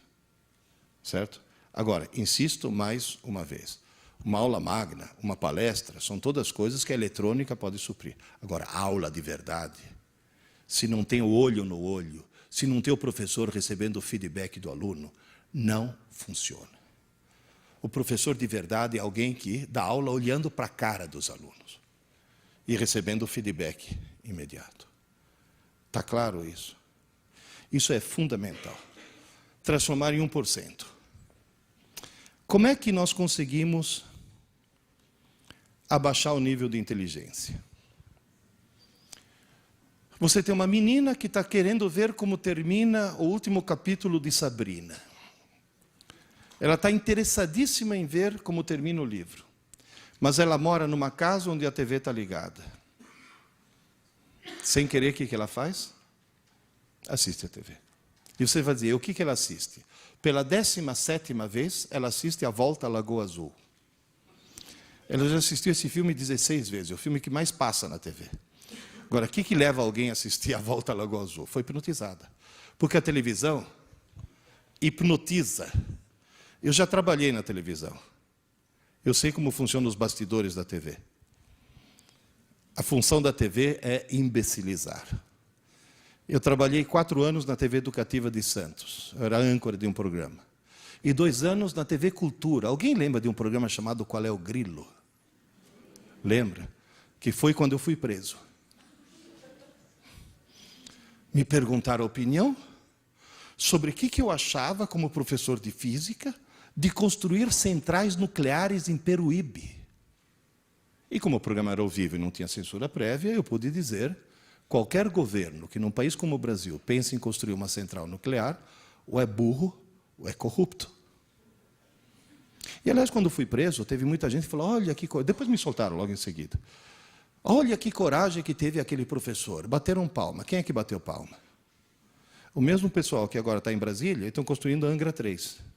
Certo? Agora, insisto mais uma vez. Uma aula magna, uma palestra, são todas coisas que a eletrônica pode suprir. Agora, aula de verdade, se não tem o olho no olho, se não tem o professor recebendo o feedback do aluno, não funciona. O professor de verdade é alguém que dá aula olhando para a cara dos alunos e recebendo o feedback imediato. Está claro isso? Isso é fundamental. Transformar em 1%. Como é que nós conseguimos abaixar o nível de inteligência? Você tem uma menina que está querendo ver como termina o último capítulo de Sabrina. Ela está interessadíssima em ver como termina o livro. Mas ela mora numa casa onde a TV está ligada. Sem querer, o que ela faz? Assiste a TV. E você vai dizer, o que ela assiste? Pela 17ª vez, ela assiste A Volta à Lagoa Azul. Ela já assistiu esse filme 16 vezes, é o filme que mais passa na TV. Agora, o que leva alguém a assistir A Volta à Lagoa Azul? Foi hipnotizada. Porque a televisão hipnotiza. Eu já trabalhei na televisão. Eu sei como funcionam os bastidores da TV. A função da TV é imbecilizar. Eu trabalhei 4 anos na TV Educativa de Santos. Eu era âncora de um programa. E 2 anos na TV Cultura. Alguém lembra de um programa chamado Qual é o Grilo? Lembra? Que foi quando eu fui preso. Me perguntaram a opinião sobre o que eu achava, como professor de física, de construir centrais nucleares em Peruíbe. E como o programa era ao vivo e não tinha censura prévia, eu pude dizer, qualquer governo que num país como o Brasil pense em construir uma central nuclear, ou é burro, ou é corrupto. E, aliás, quando fui preso, teve muita gente que falou, olha que coisa... Depois me soltaram logo em seguida. Olha que coragem que teve aquele professor. Bateram palma. Quem é que bateu palma? O mesmo pessoal que agora está em Brasília, estão construindo a Angra 3.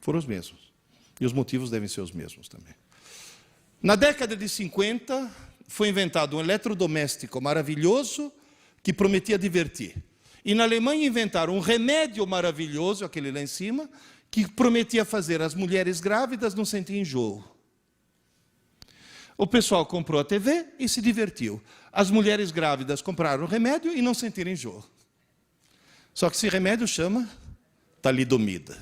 Foram os mesmos. E os motivos devem ser os mesmos também. Na década de 50, foi inventado um eletrodoméstico maravilhoso que prometia divertir. E na Alemanha inventaram um remédio maravilhoso, aquele lá em cima, que prometia fazer as mulheres grávidas não sentir enjoo. O pessoal comprou a TV e se divertiu. As mulheres grávidas compraram o remédio e não sentiram enjoo. Só que esse remédio chama talidomida.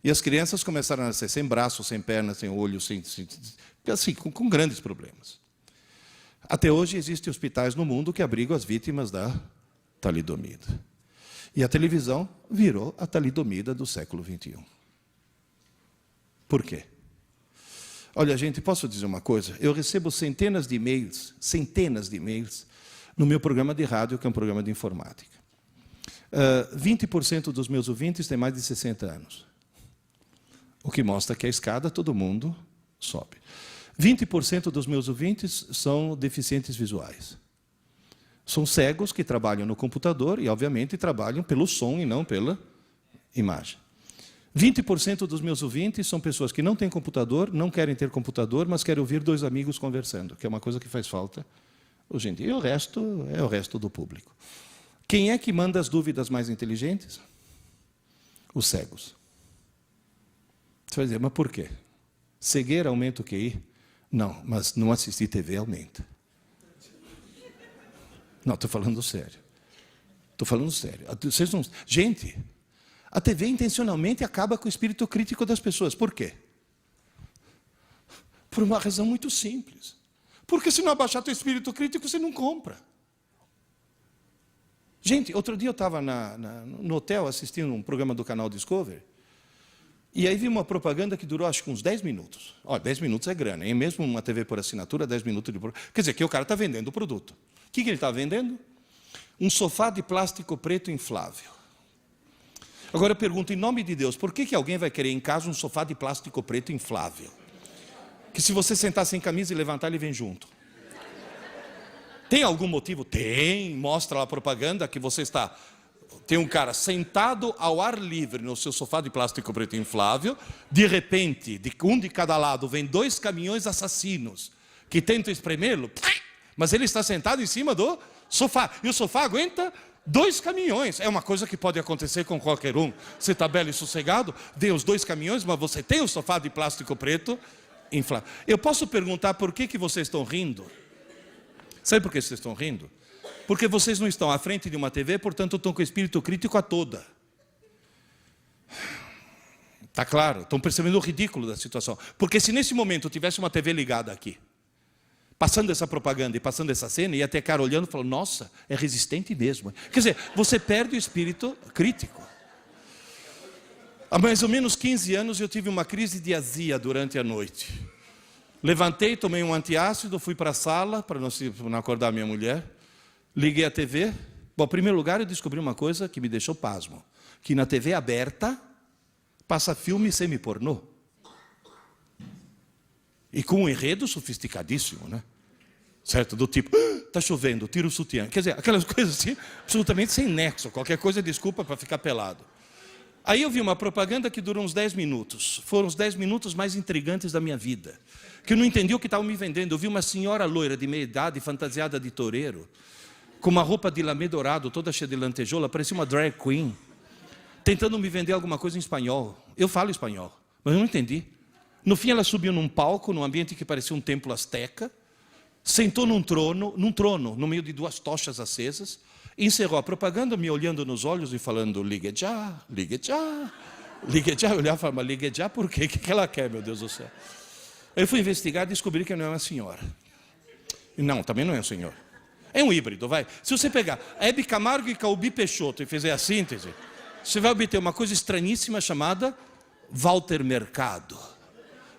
E as crianças começaram a nascer sem braço, sem perna, sem olho, assim, com grandes problemas. Até hoje existem hospitais no mundo que abrigam as vítimas da talidomida. E a televisão virou a talidomida do século XXI. Por quê? Olha, gente, posso dizer uma coisa? Eu recebo centenas de e-mails, no meu programa de rádio, que é um programa de informática. 20% dos meus ouvintes têm mais de 60 anos. O que mostra que a escada todo mundo sobe. 20% dos meus ouvintes são deficientes visuais. São cegos que trabalham no computador e, obviamente, trabalham pelo som e não pela imagem. 20% dos meus ouvintes são pessoas que não têm computador, não querem ter computador, mas querem ouvir dois amigos conversando, que é uma coisa que faz falta hoje em dia. E o resto é o resto do público. Quem é que manda as dúvidas mais inteligentes? Os cegos. Você vai dizer, mas por quê? Cegueira aumenta o QI? Não, mas não assistir TV aumenta. Não, estou falando sério. Estou falando sério. Vocês não... Gente, a TV intencionalmente acaba com o espírito crítico das pessoas. Por quê? Por uma razão muito simples. Porque se não abaixar teu espírito crítico, você não compra. Gente, outro dia eu estava no hotel assistindo um programa do canal Discovery, e aí vi uma propaganda que durou acho que uns 10 minutos. Olha, 10 minutos é grana, hein? Mesmo uma TV por assinatura, 10 minutos de propaganda. Quer dizer, que o cara está vendendo o produto. O que ele está vendendo? Um sofá de plástico preto inflável. Agora eu pergunto, em nome de Deus, por que alguém vai querer em casa um sofá de plástico preto inflável? Que se você sentar sem camisa e levantar, ele vem junto. Tem algum motivo? Tem. Mostra lá a propaganda que você está... Tem um cara sentado ao ar livre no seu sofá de plástico preto inflável. De repente, um de cada lado, vem 2 caminhões assassinos que tentam espremê-lo. Mas ele está sentado em cima do sofá. E o sofá aguenta 2 caminhões. É uma coisa que pode acontecer com qualquer um. Você está belo e sossegado, dê os 2 caminhões, mas você tem o sofá de plástico preto inflável. Eu posso perguntar por que vocês estão rindo? Sabe por que vocês estão rindo? Porque vocês não estão à frente de uma TV, portanto estão com o espírito crítico a toda. Está claro? Estão percebendo o ridículo da situação. Porque se nesse momento tivesse uma TV ligada aqui, passando essa propaganda e passando essa cena, ia ter cara olhando e falando, nossa, é resistente mesmo. Quer dizer, você perde o espírito crítico. Há mais ou menos 15 anos eu tive uma crise de azia durante a noite. Levantei, tomei um antiácido, fui para a sala, para não acordar minha mulher. Liguei a TV. Bom, em primeiro lugar, eu descobri uma coisa que me deixou pasmo. Que na TV aberta, passa filme semi-pornô. E com um enredo sofisticadíssimo, né? Certo? Do tipo, está chovendo, tira o sutiã. Quer dizer, aquelas coisas assim, absolutamente sem nexo. Qualquer coisa é desculpa para ficar pelado. Aí eu vi uma propaganda que durou uns 10 minutos. Foram os 10 minutos mais intrigantes da minha vida. Que eu não entendi o que estavam me vendendo. Eu vi uma senhora loira de meia idade, fantasiada de toureiro, com uma roupa de lamê dourado, toda cheia de lantejoula, parecia uma drag queen, tentando me vender alguma coisa em espanhol. Eu falo espanhol, mas eu não entendi. No fim, ela subiu num palco, num ambiente que parecia um templo asteca, sentou num trono, no meio de 2 tochas acesas, encerrou a propaganda, me olhando nos olhos e falando, ligue já, ligue já, ligue já. Eu olhava e falava, mas ligue já por quê? O que ela quer, meu Deus do céu? Eu fui investigar e descobri que não é uma senhora. Não, também não é um senhor. É um híbrido, vai. Se você pegar Hebe Camargo e Calbi Peixoto e fizer a síntese, você vai obter uma coisa estranhíssima chamada Walter Mercado,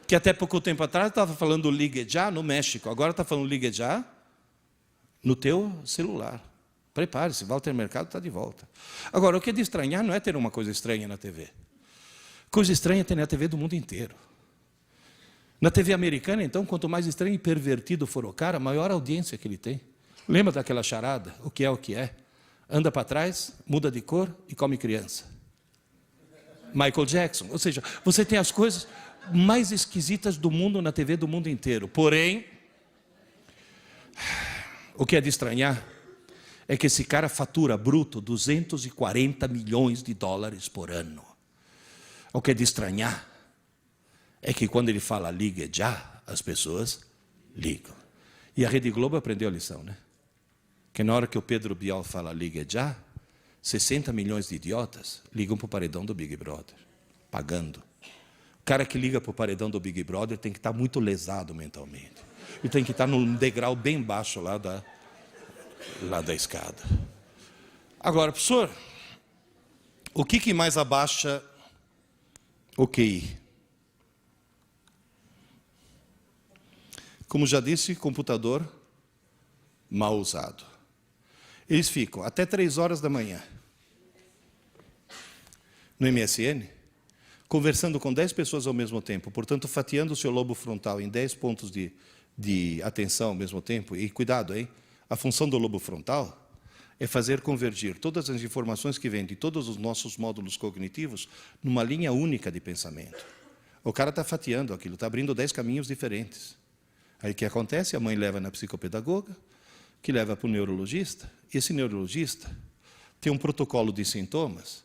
que até pouco tempo atrás estava falando ligue já no México, agora está falando ligue já no teu celular. Prepare-se, Walter Mercado está de volta. Agora, o que é de estranhar não é ter uma coisa estranha na TV. Coisa estranha é ter na TV do mundo inteiro. Na TV americana, então, quanto mais estranho e pervertido for o cara, maior audiência que ele tem. Lembra daquela charada? O que é o que é? Anda para trás, muda de cor e come criança. Michael Jackson. Ou seja, você tem as coisas mais esquisitas do mundo na TV do mundo inteiro. Porém, o que é de estranhar é que esse cara fatura bruto 240 milhões de dólares por ano. O que é de estranhar é que quando ele fala ligue já, as pessoas ligam. E a Rede Globo aprendeu a lição, né? Que na hora que o Pedro Bial fala ligue já, 60 milhões de idiotas ligam para o paredão do Big Brother, pagando. O cara que liga para o paredão do Big Brother tem que estar muito lesado mentalmente. E tem que estar num degrau bem baixo lá da escada. Agora, professor, o que mais abaixa o QI? Como já disse, computador mal usado. Eles ficam até 3 horas da manhã no MSN, conversando com 10 pessoas ao mesmo tempo, portanto, fatiando o seu lobo frontal em 10 pontos de atenção ao mesmo tempo. E cuidado, hein? A função do lobo frontal é fazer convergir todas as informações que vêm de todos os nossos módulos cognitivos numa linha única de pensamento. O cara está fatiando aquilo, está abrindo 10 caminhos diferentes. Aí o que acontece? A mãe leva na psicopedagoga, que leva para o neurologista. Esse neurologista tem um protocolo de sintomas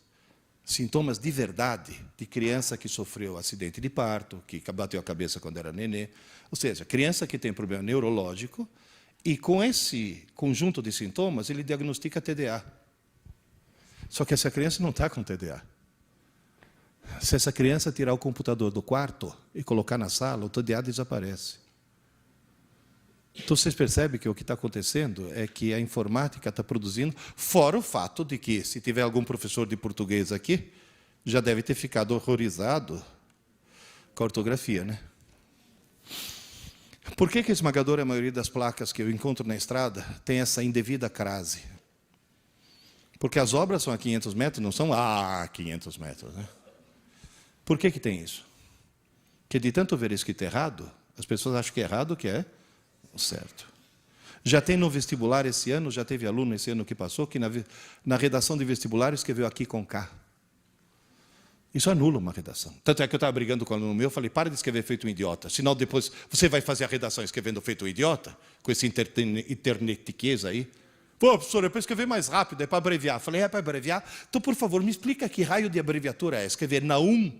de verdade, de criança que sofreu acidente de parto, que bateu a cabeça quando era nenê. Ou seja, criança que tem problema neurológico, e com esse conjunto de sintomas, ele diagnostica TDA. Só que essa criança não está com TDA. Se essa criança tirar o computador do quarto e colocar na sala, o TDA desaparece. Então, vocês percebem que o que está acontecendo é que a informática está produzindo, fora o fato de que, se tiver algum professor de português aqui, já deve ter ficado horrorizado com a ortografia, né? Por que a esmagadora maioria das placas que eu encontro na estrada tem essa indevida crase? Porque as obras são a 500 metros, não são a 500 metros, né? Por que tem isso? Porque de tanto ver escrito errado, as pessoas acham que é errado o que é certo. Já tem no vestibular esse ano, já teve aluno esse ano que passou, que na redação de vestibular escreveu aqui com K. Isso anula uma redação. Tanto é que eu estava brigando com um aluno meu, eu falei, para de escrever feito um idiota, senão depois você vai fazer a redação escrevendo feito um idiota, com esse internetiquez aí. Pô, professor, é para escrever mais rápido, é para abreviar. Eu falei, é para abreviar? Então, por favor, me explica que raio de abreviatura é. Escrever Naum,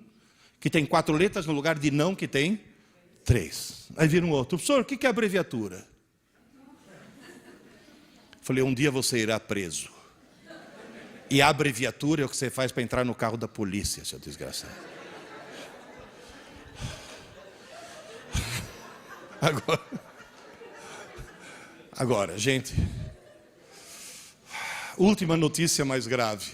que tem 4 letras, no lugar de não, que tem 3. Aí vira um outro. Professor, o que é abreviatura? Falei, um dia você irá preso. E a abreviatura é o que você faz para entrar no carro da polícia, seu desgraçado. Agora, gente, última notícia mais grave.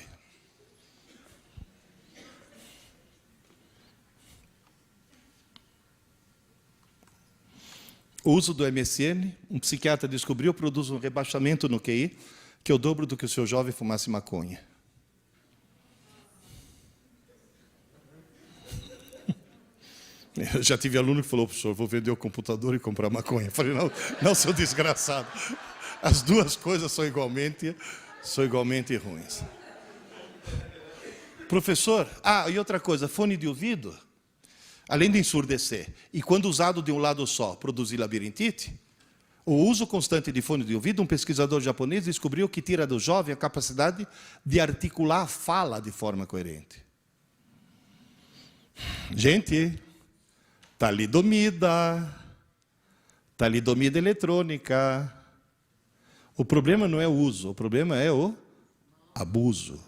O uso do MSN, um psiquiatra descobriu, produz um rebaixamento no QI, que é o dobro do que o seu jovem fumasse maconha. Eu já tive aluno que falou, professor, vou vender o computador e comprar maconha. Eu falei, não, seu desgraçado. As duas coisas são igualmente ruins. Professor, e outra coisa, fone de ouvido, além de ensurdecer, e quando usado de um lado só, produzir labirintite, o uso constante de fone de ouvido, um pesquisador japonês descobriu que tira do jovem a capacidade de articular a fala de forma coerente. Gente, talidomida eletrônica. O problema não é o uso, o problema é o abuso.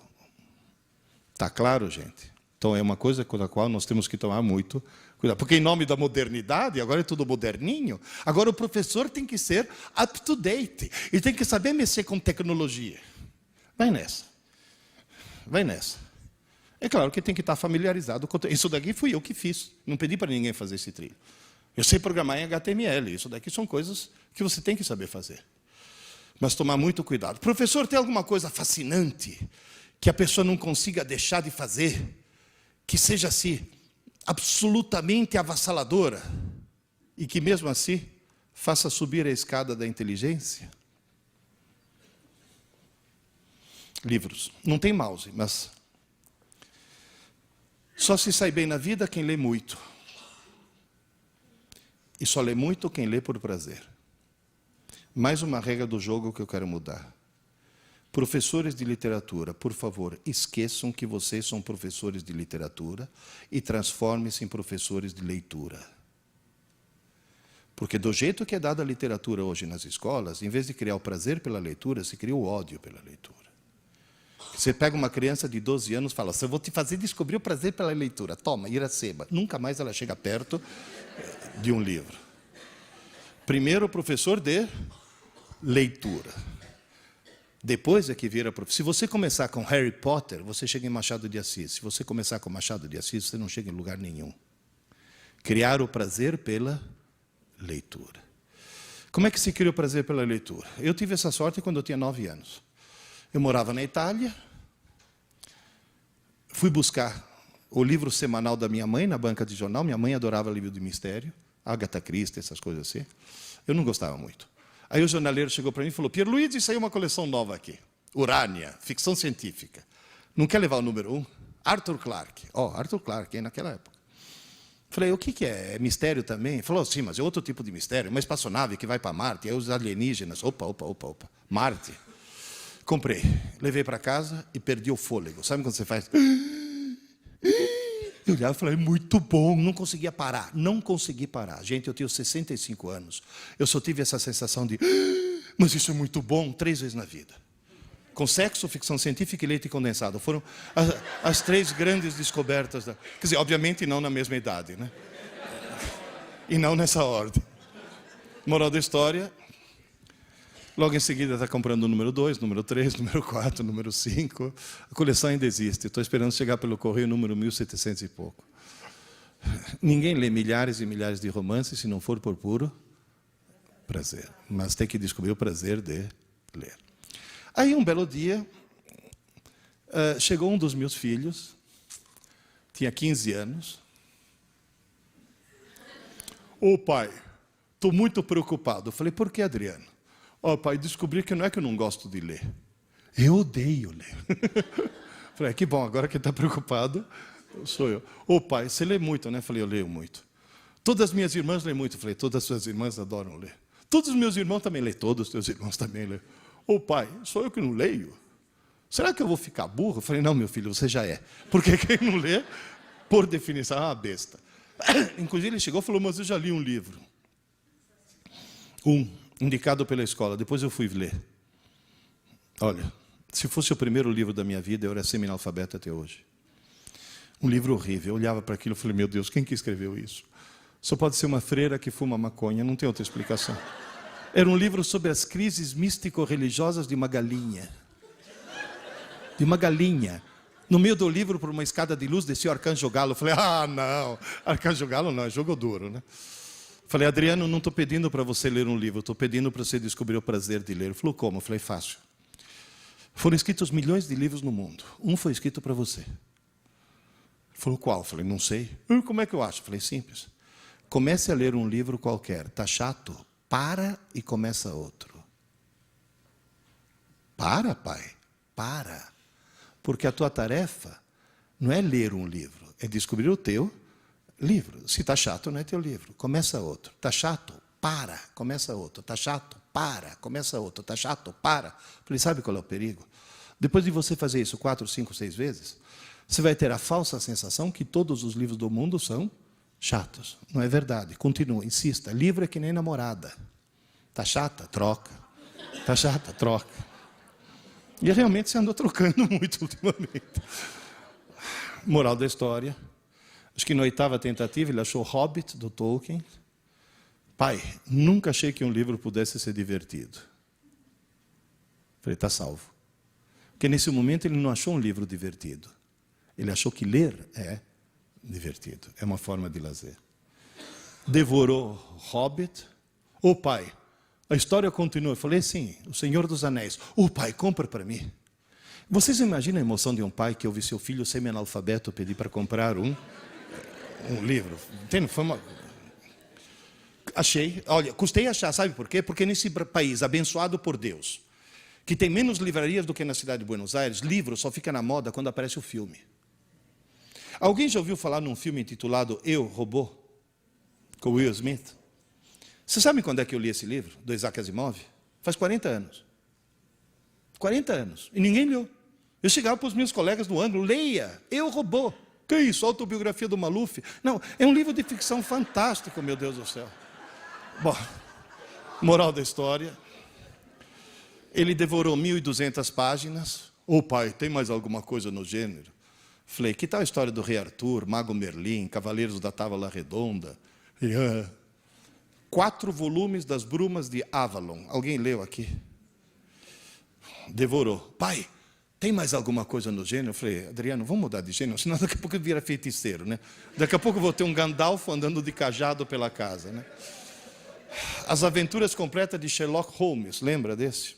Está claro, gente? Então, é uma coisa com a qual nós temos que tomar muito cuidado. Porque, em nome da modernidade, agora é tudo moderninho, agora o professor tem que ser up-to-date. E tem que saber mexer com tecnologia. Vai nessa. É claro que tem que estar familiarizado com... Isso daqui fui eu que fiz. Não pedi para ninguém fazer esse trilho. Eu sei programar em HTML. Isso daqui são coisas que você tem que saber fazer. Mas tomar muito cuidado. Professor, tem alguma coisa fascinante que a pessoa não consiga deixar de fazer, que seja assim, absolutamente avassaladora, e que mesmo assim faça subir a escada da inteligência? Livros. Não tem mouse, mas só se sai bem na vida quem lê muito. E só lê muito quem lê por prazer. Mais uma regra do jogo que eu quero mudar. Professores de literatura, por favor, esqueçam que vocês são professores de literatura e transformem-se em professores de leitura. Porque do jeito que é dada a literatura hoje nas escolas, em vez de criar o prazer pela leitura, se cria o ódio pela leitura. Você pega uma criança de 12 anos e fala, eu vou te fazer descobrir o prazer pela leitura. Toma, Iracema. Nunca mais ela chega perto de um livro. Primeiro, professor de leitura. Depois é que vira professor. Se você começar com Harry Potter, você chega em Machado de Assis. Se você começar com Machado de Assis, você não chega em lugar nenhum. Criar o prazer pela leitura. Como é que se cria o prazer pela leitura? Eu tive essa sorte quando eu tinha 9 anos. Eu morava na Itália, fui buscar o livro semanal da minha mãe na banca de jornal. Minha mãe adorava livro de mistério, Agatha Christie, essas coisas assim. Eu não gostava muito. Aí o jornaleiro chegou para mim e falou, Pierluigi, saiu uma coleção nova aqui, Urânia, ficção científica. Não quer levar o número 1? Arthur Clarke. Arthur Clarke, naquela época. Falei, o que é? É mistério também? Ele falou, sim, mas é outro tipo de mistério. Uma espaçonave que vai para Marte, é os alienígenas. Opa. Marte. Comprei, levei para casa e perdi o fôlego. Sabe quando você faz? Eu olhava e falei, muito bom, não conseguia parar. Não consegui parar. Gente, eu tenho 65 anos. Eu só tive essa sensação de, mas isso é muito bom, 3 vezes na vida. Com sexo, ficção científica e leite condensado. Foram as 3 grandes descobertas. Quer dizer, obviamente não na mesma idade, né? E não nessa ordem. Moral da história, logo em seguida está comprando o número 2, número 3, número 4, número 5. A coleção ainda existe. Estou esperando chegar pelo correio número 1700 e pouco. Ninguém lê milhares e milhares de romances se não for por puro prazer. Mas tem que descobrir o prazer de ler. Aí, um belo dia, chegou um dos meus filhos, tinha 15 anos. Ô pai, estou muito preocupado. Eu falei, por que, Adriano? Pai, descobri que não é que eu não gosto de ler. Eu odeio ler. Falei, que bom, agora que está preocupado, sou eu. Pai, você lê muito, né? Falei, eu leio muito. Todas as minhas irmãs leem muito. Falei, todas as suas irmãs adoram ler. Todos os meus irmãos também leem. Todos os teus irmãos também leem. Pai, sou eu que não leio? Será que eu vou ficar burro? Eu falei, não, meu filho, você já é. Porque quem não lê, por definição, é uma besta. Inclusive, ele chegou e falou, mas eu já li um livro. Indicado pela escola. Depois eu fui ler. Olha, se fosse o primeiro livro da minha vida, eu era semi-analfabeto até hoje. Um livro horrível. Eu olhava para aquilo e falei, meu Deus, quem que escreveu isso? Só pode ser uma freira que fuma maconha, não tem outra explicação. Era um livro sobre as crises místico-religiosas de uma galinha. De uma galinha. No meio do livro, por uma escada de luz, descia o Arcanjo Galo. Eu falei, não, Arcanjo Galo não, é jogo duro, né? Falei, Adriano, não estou pedindo para você ler um livro, estou pedindo para você descobrir o prazer de ler. Ele falou, como? Eu falei, fácil. Foram escritos milhões de livros no mundo. Um foi escrito para você. Ele falou, qual? Eu falei, não sei. Como é que eu acho? Eu falei, simples. Comece a ler um livro qualquer. Está chato? Para e começa outro. Para, pai. Para. Porque a tua tarefa não é ler um livro, é descobrir o teu livro. Se está chato, não é teu livro. Começa outro. Está chato? Para. Começa outro. Está chato? Para. Começa outro. Está chato? Para. Falei, sabe qual é o perigo? Depois de você fazer isso 4, 5, 6 vezes, você vai ter a falsa sensação que todos os livros do mundo são chatos. Não é verdade. Continua, insista. Livro é que nem namorada. Está chata? Troca. Está chata? Troca. E realmente você andou trocando muito ultimamente. Moral da história. Acho que na 8ª tentativa ele achou Hobbit, do Tolkien. Pai, nunca achei que um livro pudesse ser divertido. Falei, está salvo. Porque nesse momento ele não achou um livro divertido. Ele achou que ler é divertido. É uma forma de lazer. Devorou Hobbit. Pai, a história continua. Eu falei, sim, O Senhor dos Anéis. Pai, compra para mim. Vocês imaginam a emoção de um pai que ouve seu filho semi-analfabeto pedir para comprar um livro? Entende? Foi uma... Achei. Olha, custei achar, sabe por quê? Porque nesse país abençoado por Deus, que tem menos livrarias do que na cidade de Buenos Aires, livro só fica na moda quando aparece o filme. Alguém já ouviu falar num filme intitulado Eu, Robô? Com Will Smith? Você sabe quando é que eu li esse livro, do Isaac Asimov? Faz 40 anos. 40 anos. E ninguém leu. Eu chegava para os meus colegas do ângulo, leia, Eu, Robô. Que isso, autobiografia do Maluf? Não, é um livro de ficção fantástico, meu Deus do céu. Bom, moral da história. Ele devorou 1.200 páginas. Pai, tem mais alguma coisa no gênero? Falei, que tal a história do Rei Arthur, Mago Merlin, Cavaleiros da Távola Redonda? 4 volumes das Brumas de Avalon. Alguém leu aqui? Devorou. Pai, tem mais alguma coisa no gênero? Eu falei, Adriano, vamos mudar de gênero, senão daqui a pouco vira feiticeiro, né? Daqui a pouco eu vou ter um Gandalf andando de cajado pela casa, né? As Aventuras Completas de Sherlock Holmes, lembra desse?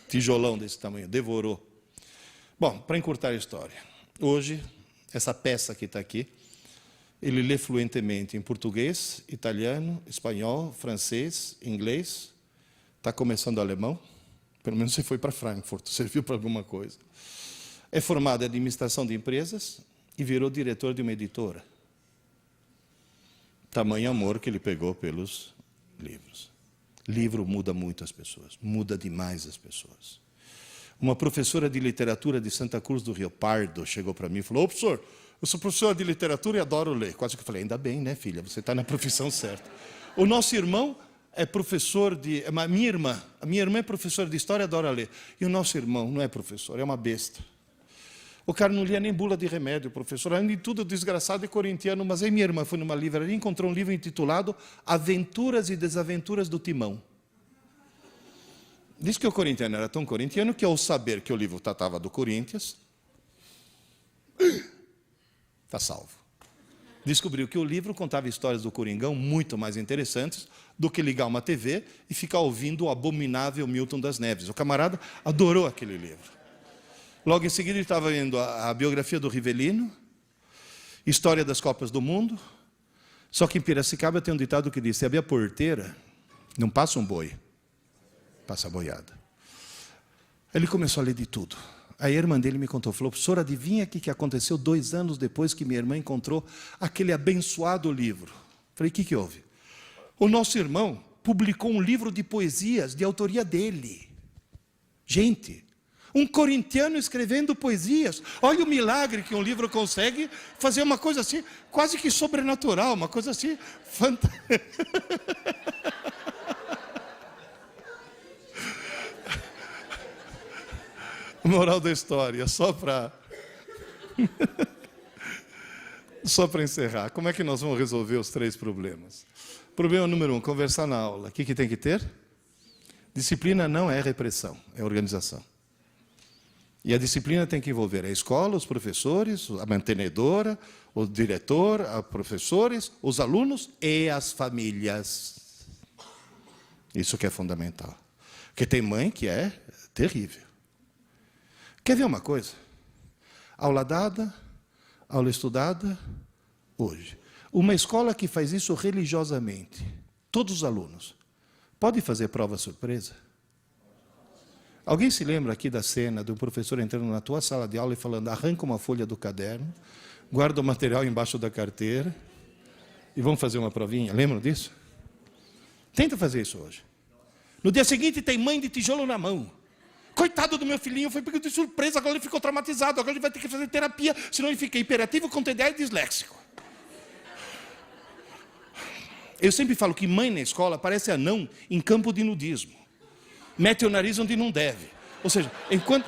Tijolão desse tamanho, devorou. Bom, para encurtar a história, hoje, essa peça que está aqui, ele lê fluentemente em português, italiano, espanhol, francês, inglês, está começando alemão, pelo menos você foi para Frankfurt, serviu para alguma coisa. É formado em administração de empresas e virou diretor de uma editora. Tamanho amor que ele pegou pelos livros. Livro muda muito as pessoas, muda demais as pessoas. Uma professora de literatura de Santa Cruz do Rio Pardo chegou para mim e falou, professor, eu sou professora de literatura e adoro ler. Quase que eu falei, ainda bem, né, filha, você está na profissão certa. O nosso irmão é professor de... A minha irmã é professora de história e adora ler. E o nosso irmão não é professor, é uma besta. O cara não lia nem bula de remédio, professor. Além de tudo, desgraçado e corintiano. Mas aí minha irmã foi numa livraria e encontrou um livro intitulado Aventuras e Desaventuras do Timão. Diz que o corintiano era tão corintiano que, ao saber que o livro tratava do Corinthians, está salvo. Descobriu que o livro contava histórias do Coringão muito mais interessantes do que ligar uma TV e ficar ouvindo o abominável Milton das Neves. O camarada adorou aquele livro. Logo em seguida, ele estava lendo a biografia do Rivelino, História das Copas do Mundo. Só que em Piracicaba tem um ditado que diz, se abrir a porteira, não passa um boi, passa a boiada. Ele começou a ler de tudo. Aí a irmã dele me contou, falou, professor, adivinha o que aconteceu 2 anos depois que minha irmã encontrou aquele abençoado livro? Falei, o que houve? O nosso irmão publicou um livro de poesias de autoria dele. Gente, um corintiano escrevendo poesias. Olha o milagre que um livro consegue fazer, uma coisa assim, quase que sobrenatural, uma coisa assim, fantástica. Moral da história, só para encerrar. Como é que nós vamos resolver os 3 problemas? Problema número 1, conversar na aula. O que tem que ter? Disciplina não é repressão, é organização. E a disciplina tem que envolver a escola, os professores, a mantenedora, o diretor, os professores, os alunos e as famílias. Isso que é fundamental. Porque tem mãe que é terrível. Quer ver uma coisa? Aula dada, aula estudada, hoje. Uma escola que faz isso religiosamente, todos os alunos, pode fazer prova surpresa? Alguém se lembra aqui da cena do professor entrando na tua sala de aula e falando, arranca uma folha do caderno, guarda o material embaixo da carteira e vamos fazer uma provinha? Lembram disso? Tenta fazer isso hoje. No dia seguinte tem mãe de tijolo na mão. Coitado do meu filhinho, foi pego de surpresa, agora ele ficou traumatizado, agora ele vai ter que fazer terapia, senão ele fica hiperativo, com TDA e disléxico. Eu sempre falo que mãe na escola parece anão em campo de nudismo. Mete o nariz onde não deve. Ou seja,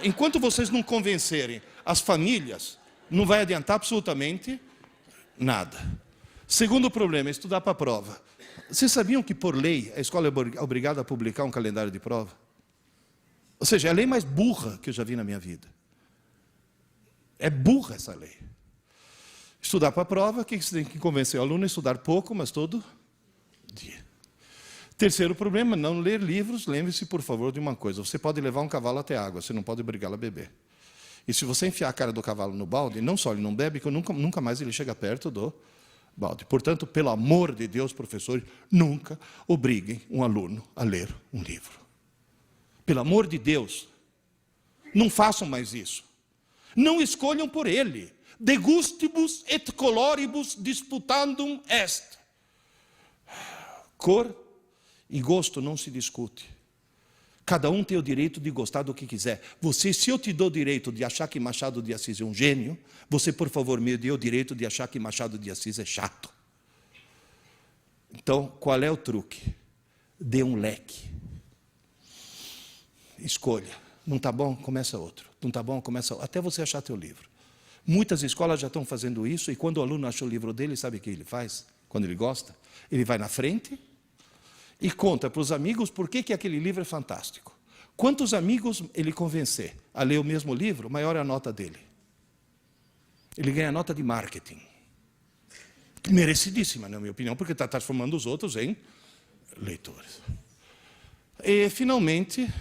enquanto vocês não convencerem as famílias, não vai adiantar absolutamente nada. Segundo problema, estudar para a prova. Vocês sabiam que, por lei, a escola é obrigada a publicar um calendário de prova? Ou seja, é a lei mais burra que eu já vi na minha vida. É burra essa lei. Estudar para a prova, o que você tem que convencer o aluno a estudar pouco, mas todo dia. Terceiro problema, não ler livros. Lembre-se, por favor, de uma coisa. Você pode levar um cavalo até a água, você não pode obrigá-lo a beber. E se você enfiar a cara do cavalo no balde, não só ele não bebe, que nunca mais ele chega perto do balde. Portanto, pelo amor de Deus, professores, nunca obriguem um aluno a ler um livro. Pelo amor de Deus, não façam mais isso. Não escolham por ele. De gustibus et coloribus disputandum est. Cor e gosto não se discute. Cada um tem o direito de gostar do que quiser. Se eu te dou o direito de achar que Machado de Assis é um gênio, você, por favor, me dê o direito de achar que Machado de Assis é chato. Então, qual é o truque? Dê um leque. Escolha. Não está bom? Começa outro. Não está bom? Começa outro. Até você achar teu livro. Muitas escolas já estão fazendo isso, e quando o aluno acha o livro dele, sabe o que ele faz? Quando ele gosta, ele vai na frente e conta para os amigos por que aquele livro é fantástico. Quantos amigos ele convencer a ler o mesmo livro, maior é a nota dele. Ele ganha nota de marketing. Merecidíssima, na minha opinião, porque está transformando os outros em leitores. E, finalmente,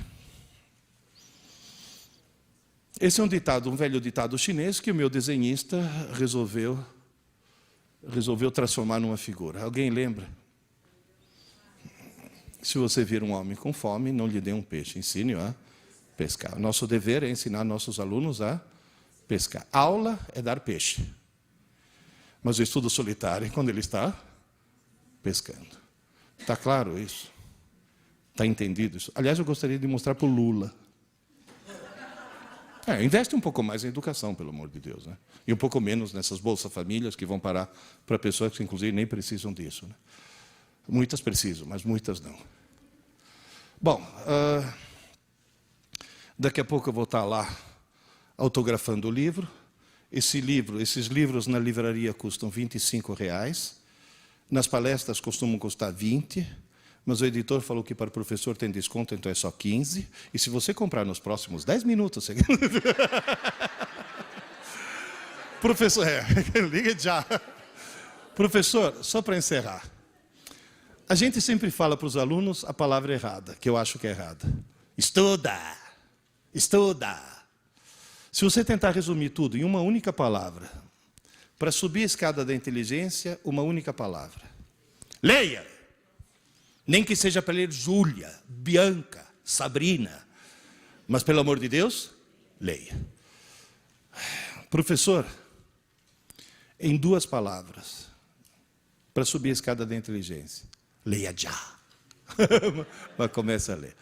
esse é um velho ditado chinês que o meu desenhista resolveu transformar numa figura. Alguém lembra? Se você vir um homem com fome, não lhe dê um peixe, ensine-o a pescar. Nosso dever é ensinar nossos alunos a pescar. Aula é dar peixe. Mas o estudo solitário é quando ele está pescando. Está claro isso? Está entendido isso? Aliás, eu gostaria de mostrar para o Lula. Investe um pouco mais em educação, pelo amor de Deus, né? E um pouco menos nessas Bolsa Famílias que vão parar para pessoas que, inclusive, nem precisam disso, né? Muitas precisam, mas muitas não. Bom, daqui a pouco eu vou estar lá autografando o livro. Esses livros na livraria custam R$25. Nas palestras costumam custar 20, mas o editor falou que para o professor tem desconto, então é só 15. E se você comprar nos próximos 10 minutos... Professor, liga já. Professor, só para encerrar. A gente sempre fala para os alunos a palavra errada, que eu acho que é errada. Estuda! Estuda! Se você tentar resumir tudo em uma única palavra, para subir a escada da inteligência, uma única palavra. Leia! Nem que seja para ler Júlia, Bianca, Sabrina. Mas, pelo amor de Deus, leia. Professor, em 2 palavras, para subir a escada da inteligência. Leia já. Mas começa a ler.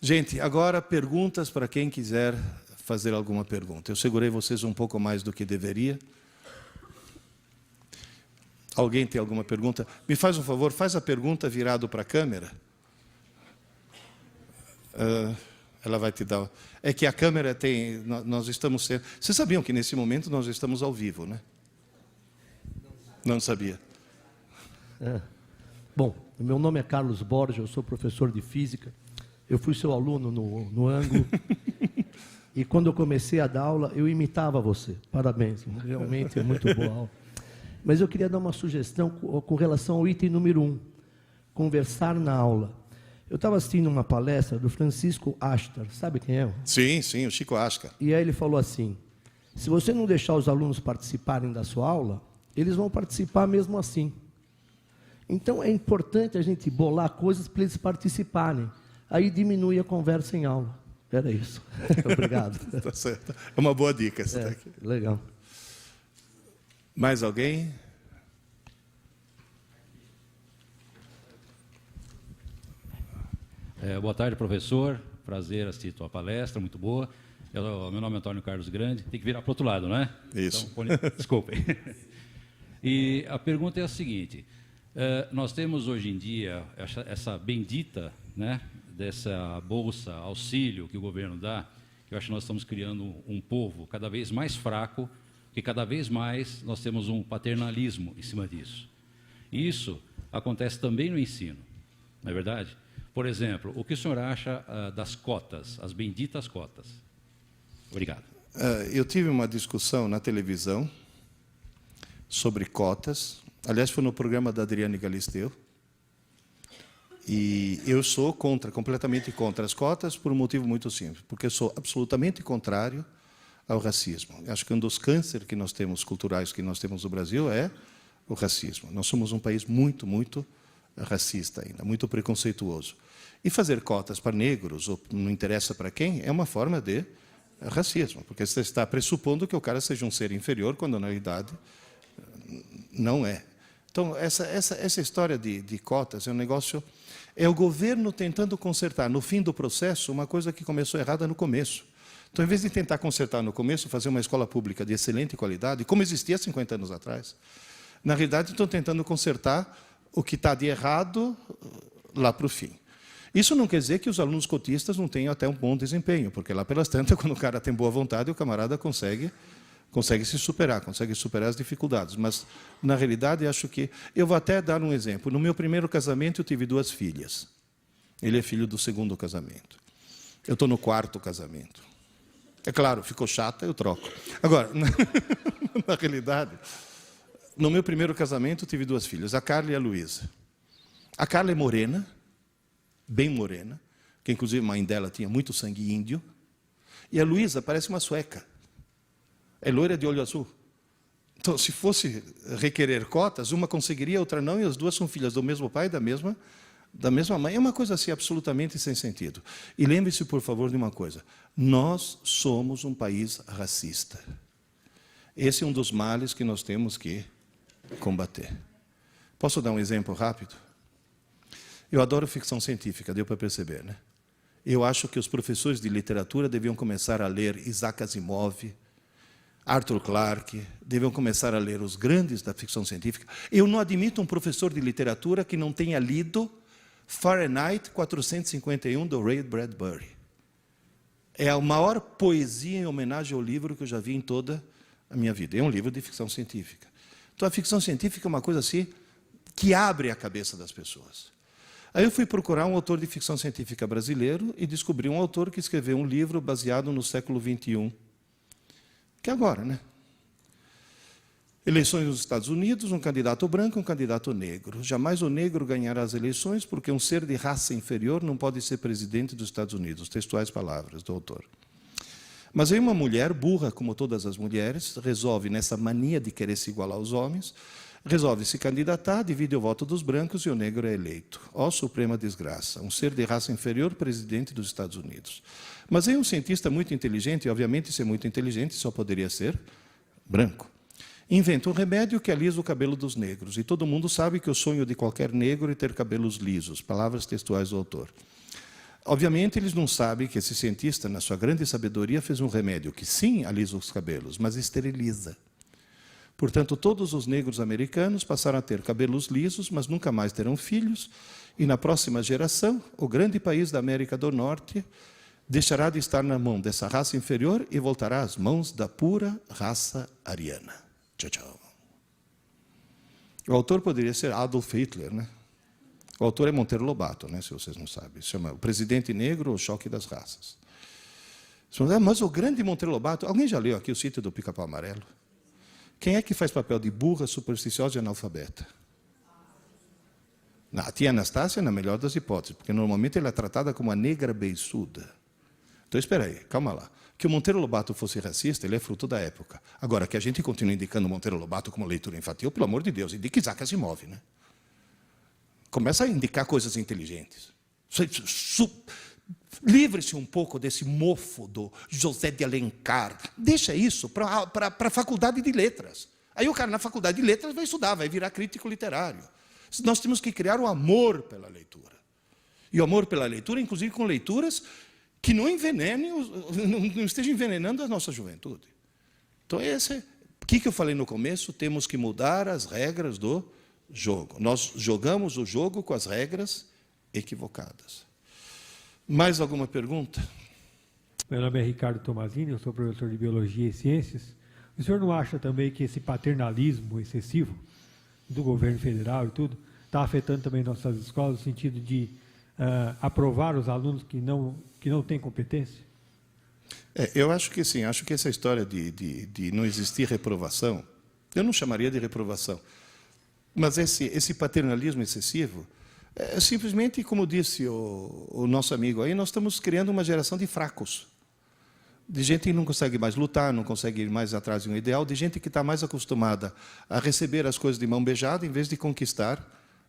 Gente, agora perguntas para quem quiser fazer alguma pergunta. Eu segurei vocês um pouco mais do que deveria. Alguém tem alguma pergunta? Me faz um favor, faz a pergunta virado para a câmera. Ela vai te dar... É que a câmera tem... Nós estamos sendo... Vocês sabiam que nesse momento nós estamos ao vivo, né? Não sabia. Bom, meu nome é Carlos Borges, eu sou professor de física. Eu fui seu aluno no ângulo. E quando eu comecei a dar aula, eu imitava você. Parabéns, realmente é muito boa aula. Mas eu queria dar uma sugestão com relação ao item número 1, conversar na aula. Eu estava assistindo uma palestra do Francisco Ashtar, sabe quem é? Sim, o Chico Ashtar. E aí ele falou assim, se você não deixar os alunos participarem da sua aula, eles vão participar mesmo assim. Então, é importante a gente bolar coisas para eles participarem. Aí diminui a conversa em aula. Era isso. Obrigado. Tá certo. É uma boa dica. Legal. Mais alguém? Boa tarde, professor. Prazer assistir a tua palestra, muito boa. Meu nome é Antônio Carlos Grande. Tem que virar para o outro lado, não é? Isso. Então, desculpem. E a pergunta é a seguinte. Nós temos hoje em dia essa bendita, né, dessa bolsa, auxílio que o governo dá, que eu acho que nós estamos criando um povo cada vez mais fraco, que cada vez mais nós temos um paternalismo em cima disso. E isso acontece também no ensino, não é verdade? Por exemplo, o que o senhor acha das cotas, as benditas cotas? Obrigado. Eu tive uma discussão na televisão sobre cotas. Aliás, foi no programa da Adriane Galisteu. E eu sou completamente contra as cotas por um motivo muito simples, porque eu sou absolutamente contrário ao racismo. Acho que um dos cânceres que nós temos, culturais que nós temos no Brasil, é o racismo. Nós somos um país muito, muito racista ainda, muito preconceituoso. E fazer cotas para negros, ou não interessa para quem, é uma forma de racismo, porque você está pressupondo que o cara seja um ser inferior, quando na realidade não é. Então, essa história de cotas é um negócio... É o governo tentando consertar, no fim do processo, uma coisa que começou errada no começo. Então, em vez de tentar consertar no começo, fazer uma escola pública de excelente qualidade, como existia 50 anos atrás, na realidade, estão tentando consertar o que está de errado lá para o fim. Isso não quer dizer que os alunos cotistas não tenham até um bom desempenho, porque lá pelas tantas, quando o cara tem boa vontade, o camarada consegue se superar, consegue superar as dificuldades. Mas, na realidade, acho que... Eu vou até dar um exemplo. No meu primeiro casamento, eu tive 2 filhas. Ele é filho do segundo casamento. Eu estou no 4º casamento. É claro, ficou chata, eu troco. Agora, na realidade, no meu primeiro casamento, eu tive 2 filhas, a Carla e a Luísa. A Carla é morena, bem morena, que inclusive a mãe dela tinha muito sangue índio, e a Luísa parece uma sueca. É loira de olho azul. Então, se fosse requerer cotas, uma conseguiria, outra não, e as 2 são filhas do mesmo pai, da mesma mãe. É uma coisa assim absolutamente sem sentido. E lembre-se, por favor, de uma coisa. Nós somos um país racista. Esse é um dos males que nós temos que combater. Posso dar um exemplo rápido? Eu adoro ficção científica, deu para perceber, né? Eu acho que os professores de literatura deviam começar a ler Isaac Asimov, Arthur Clarke, deviam começar a ler os grandes da ficção científica. Eu não admito um professor de literatura que não tenha lido Fahrenheit 451, do Ray Bradbury. É a maior poesia em homenagem ao livro que eu já vi em toda a minha vida. É um livro de ficção científica. Então, a ficção científica é uma coisa assim que abre a cabeça das pessoas. Aí eu fui procurar um autor de ficção científica brasileiro e descobri um autor que escreveu um livro baseado no século XXI. Que é agora, né? Eleições nos Estados Unidos, um candidato branco, um candidato negro. Jamais o negro ganhará as eleições porque um ser de raça inferior não pode ser presidente dos Estados Unidos. Textuais palavras do autor. Mas aí uma mulher, burra como todas as mulheres, resolve, nessa mania de querer se igualar aos homens, resolve se candidatar, divide o voto dos brancos e o negro é eleito. Ó, suprema desgraça. Um ser de raça inferior, presidente dos Estados Unidos. Mas aí um cientista muito inteligente, e obviamente ser muito inteligente só poderia ser branco, inventa um remédio que alisa o cabelo dos negros. E todo mundo sabe que o sonho de qualquer negro é ter cabelos lisos. Palavras textuais do autor. Obviamente, eles não sabem que esse cientista, na sua grande sabedoria, fez um remédio que sim alisa os cabelos, mas esteriliza. Portanto, todos os negros americanos passaram a ter cabelos lisos, mas nunca mais terão filhos. E na próxima geração, o grande país da América do Norte deixará de estar na mão dessa raça inferior e voltará às mãos da pura raça ariana. Tchau, tchau. O autor poderia ser Adolf Hitler, né? O autor é Monteiro Lobato, né, se vocês não sabem. Se chama O Presidente Negro ou O Choque das Raças. Mas o grande Monteiro Lobato... Alguém já leu aqui o Sítio do Pica-Pau Amarelo? Quem é que faz papel de burra, supersticiosa e analfabeta? A tia Anastácia, na melhor das hipóteses, porque normalmente ela é tratada como a negra beiçuda. Então, espera aí, calma lá. Que o Monteiro Lobato fosse racista, ele é fruto da época. Agora, que a gente continue indicando o Monteiro Lobato como leitura infantil, pelo amor de Deus, indique Isaac Asimov, né? Começa a indicar coisas inteligentes. Livre-se um pouco desse mofo do José de Alencar. Deixa isso para a faculdade de letras. Aí o cara na faculdade de letras vai estudar, vai virar crítico literário. Nós temos que criar o amor pela leitura. E o amor pela leitura, inclusive com leituras que não envenenem, não estejam envenenando a nossa juventude. Então, o que eu falei no começo? Temos que mudar as regras do jogo. Nós jogamos o jogo com as regras equivocadas. Mais alguma pergunta? Meu nome é Ricardo Tomazini, eu sou professor de Biologia e Ciências. O senhor não acha também que esse paternalismo excessivo do governo federal e tudo está afetando também nossas escolas no sentido de aprovar os alunos que não têm competência? Eu acho que sim. Acho que essa história de não existir reprovação, eu não chamaria de reprovação, mas esse paternalismo excessivo, simplesmente, como disse o nosso amigo aí, nós estamos criando uma geração de fracos, de gente que não consegue mais lutar, não consegue ir mais atrás de um ideal, de gente que está mais acostumada a receber as coisas de mão beijada, em vez de conquistar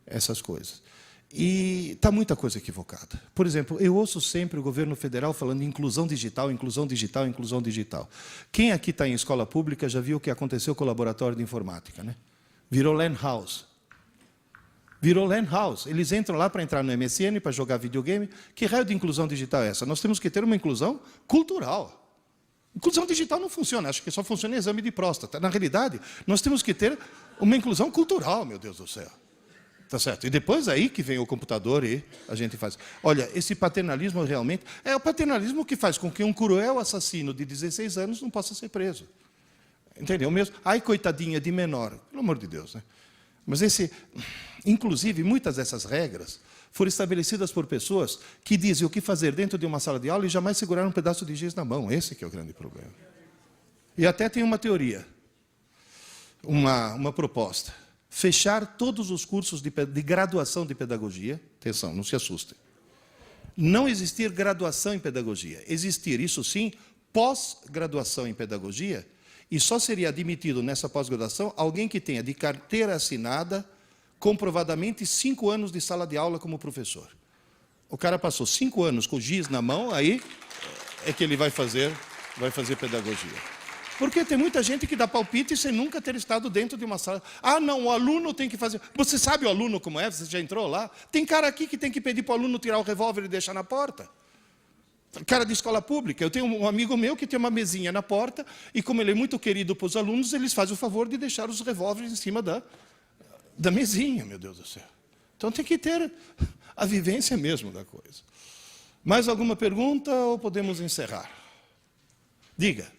essas coisas. E está muita coisa equivocada. Por exemplo, eu ouço sempre o governo federal falando em inclusão digital, inclusão digital, inclusão digital. Quem aqui está em escola pública já viu o que aconteceu com o laboratório de informática, né? Virou Lan House. Virou LAN house. Eles entram lá para entrar no MSN, para jogar videogame. Que raio de inclusão digital é essa? Nós temos que ter uma inclusão cultural. Inclusão digital não funciona, acho que só funciona em exame de próstata. Na realidade, nós temos que ter uma inclusão cultural, meu Deus do céu. Tá certo? E depois aí que vem o computador e a gente faz. Olha, esse paternalismo realmente é o paternalismo que faz com que um cruel assassino de 16 anos não possa ser preso. Entendeu? Mesmo, ai, coitadinha de menor. Pelo amor de Deus, né? Mas inclusive, muitas dessas regras foram estabelecidas por pessoas que dizem o que fazer dentro de uma sala de aula e jamais seguraram um pedaço de giz na mão. Esse que é o grande problema. E até tem uma teoria, uma proposta. Fechar todos os cursos de graduação de pedagogia. Atenção, não se assustem. Não existir graduação em pedagogia. Existir, isso sim, pós-graduação em pedagogia. E só seria admitido nessa pós-graduação alguém que tenha de carteira assinada comprovadamente 5 anos de sala de aula como professor. O cara passou 5 anos com o giz na mão, aí é que ele vai fazer pedagogia. Porque tem muita gente que dá palpite sem nunca ter estado dentro de uma sala. Ah, não, o aluno tem que fazer... Você sabe o aluno como é? Você já entrou lá? Tem cara aqui que tem que pedir para o aluno tirar o revólver e deixar na porta. Cara de escola pública. Eu tenho um amigo meu que tem uma mesinha na porta e como ele é muito querido para os alunos, eles fazem o favor de deixar os revólveres em cima da mesinha, meu Deus do céu. Então tem que ter a vivência mesmo da coisa. Mais alguma pergunta ou podemos encerrar? Diga.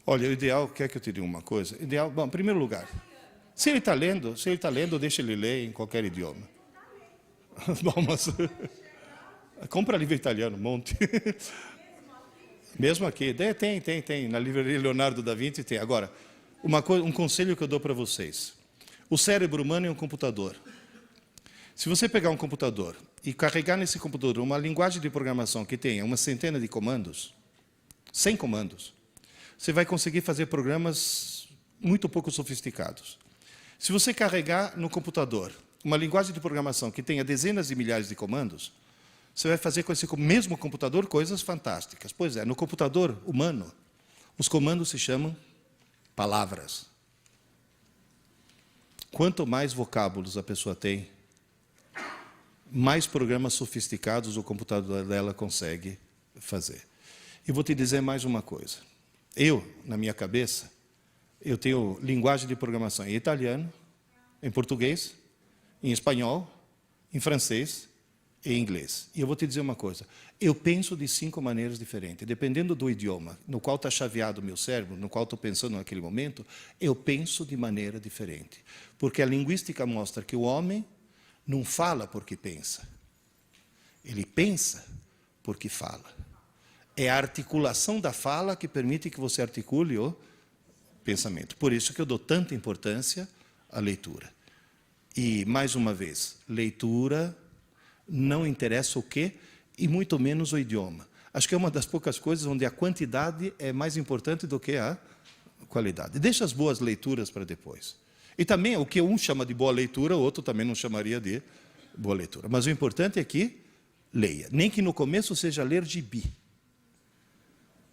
Olha, o ideal, quer que eu te diga uma coisa? Ideal, bom, em primeiro lugar, se ele está lendo, deixa ele ler em qualquer idioma. Bom, mas compra livro italiano, um monte. Mesmo aqui. Tem. Na livraria Leonardo da Vinci tem. Agora, um conselho que eu dou para vocês. O cérebro humano é um computador. Se você pegar um computador e carregar nesse computador uma linguagem de programação que tenha uma centena de comandos, 100 comandos, você vai conseguir fazer programas muito pouco sofisticados. Se você carregar no computador uma linguagem de programação que tenha dezenas de milhares de comandos, você vai fazer com esse mesmo computador coisas fantásticas. Pois é, no computador humano, os comandos se chamam palavras. Quanto mais vocábulos a pessoa tem, mais programas sofisticados o computador dela consegue fazer. E vou te dizer mais uma coisa. Eu, na minha cabeça, eu tenho linguagem de programação em italiano, em português, em espanhol, em francês e em inglês. E eu vou te dizer uma coisa. Eu penso de 5 maneiras diferentes. Dependendo do idioma no qual está chaveado o meu cérebro, no qual estou pensando naquele momento, eu penso de maneira diferente. Porque a linguística mostra que o homem não fala porque pensa. Ele pensa porque fala. É a articulação da fala que permite que você articule o pensamento. Por isso que eu dou tanta importância à leitura. E, mais uma vez, leitura não interessa o quê e muito menos o idioma. Acho que é uma das poucas coisas onde a quantidade é mais importante do que a qualidade. Deixa as boas leituras para depois. E também o que um chama de boa leitura, o outro também não chamaria de boa leitura. Mas o importante é que leia. Nem que no começo seja ler gibi.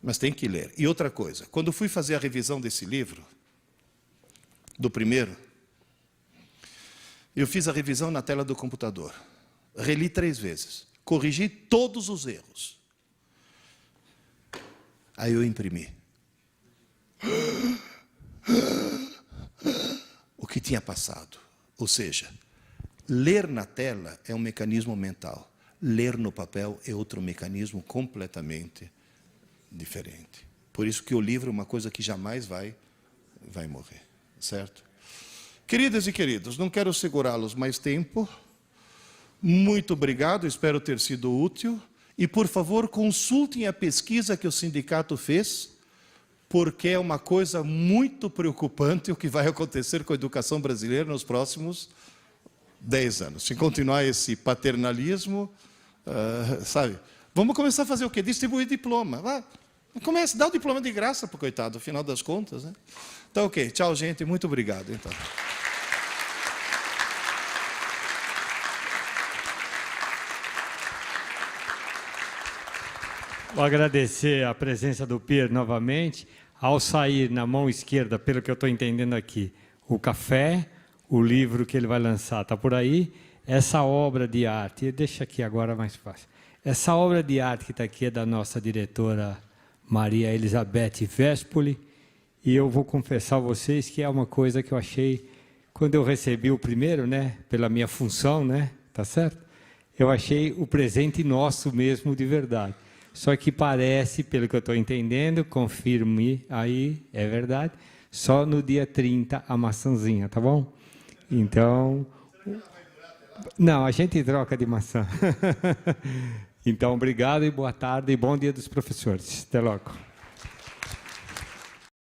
Mas tem que ler. E outra coisa, quando fui fazer a revisão desse livro, do primeiro, eu fiz a revisão na tela do computador. Reli 3 vezes. Corrigi todos os erros. Aí eu imprimi. O que tinha passado. Ou seja, ler na tela é um mecanismo mental. Ler no papel é outro mecanismo completamente diferente. Por isso que o livro é uma coisa que jamais vai morrer. Certo? Queridas e queridos, não quero segurá-los mais tempo. Muito obrigado, espero ter sido útil. E, por favor, consultem a pesquisa que o sindicato fez, porque é uma coisa muito preocupante o que vai acontecer com a educação brasileira nos próximos 10 anos. Se continuar esse paternalismo, sabe? Vamos começar a fazer o quê? Distribuir diploma. Comece, dá o diploma de graça para o coitado, no final das contas, né? Então, ok. Tchau, gente. Muito obrigado, então. Vou agradecer a presença do Pierre novamente. Ao sair na mão esquerda, pelo que eu estou entendendo aqui, o café, o livro que ele vai lançar está por aí. Essa obra de arte, deixa aqui agora mais fácil. Essa obra de arte que está aqui é da nossa diretora Maria Elizabeth Vespoli, e eu vou confessar a vocês que é uma coisa que eu achei, quando eu recebi o primeiro, né, pela minha função, né, tá certo? Eu achei o presente nosso mesmo de verdade. Só que parece, pelo que eu estou entendendo, confirme aí, é verdade, só no dia 30 a maçãzinha, tá bom? Então, não, a gente troca de maçã. Então, obrigado e boa tarde e bom dia dos professores. Até logo.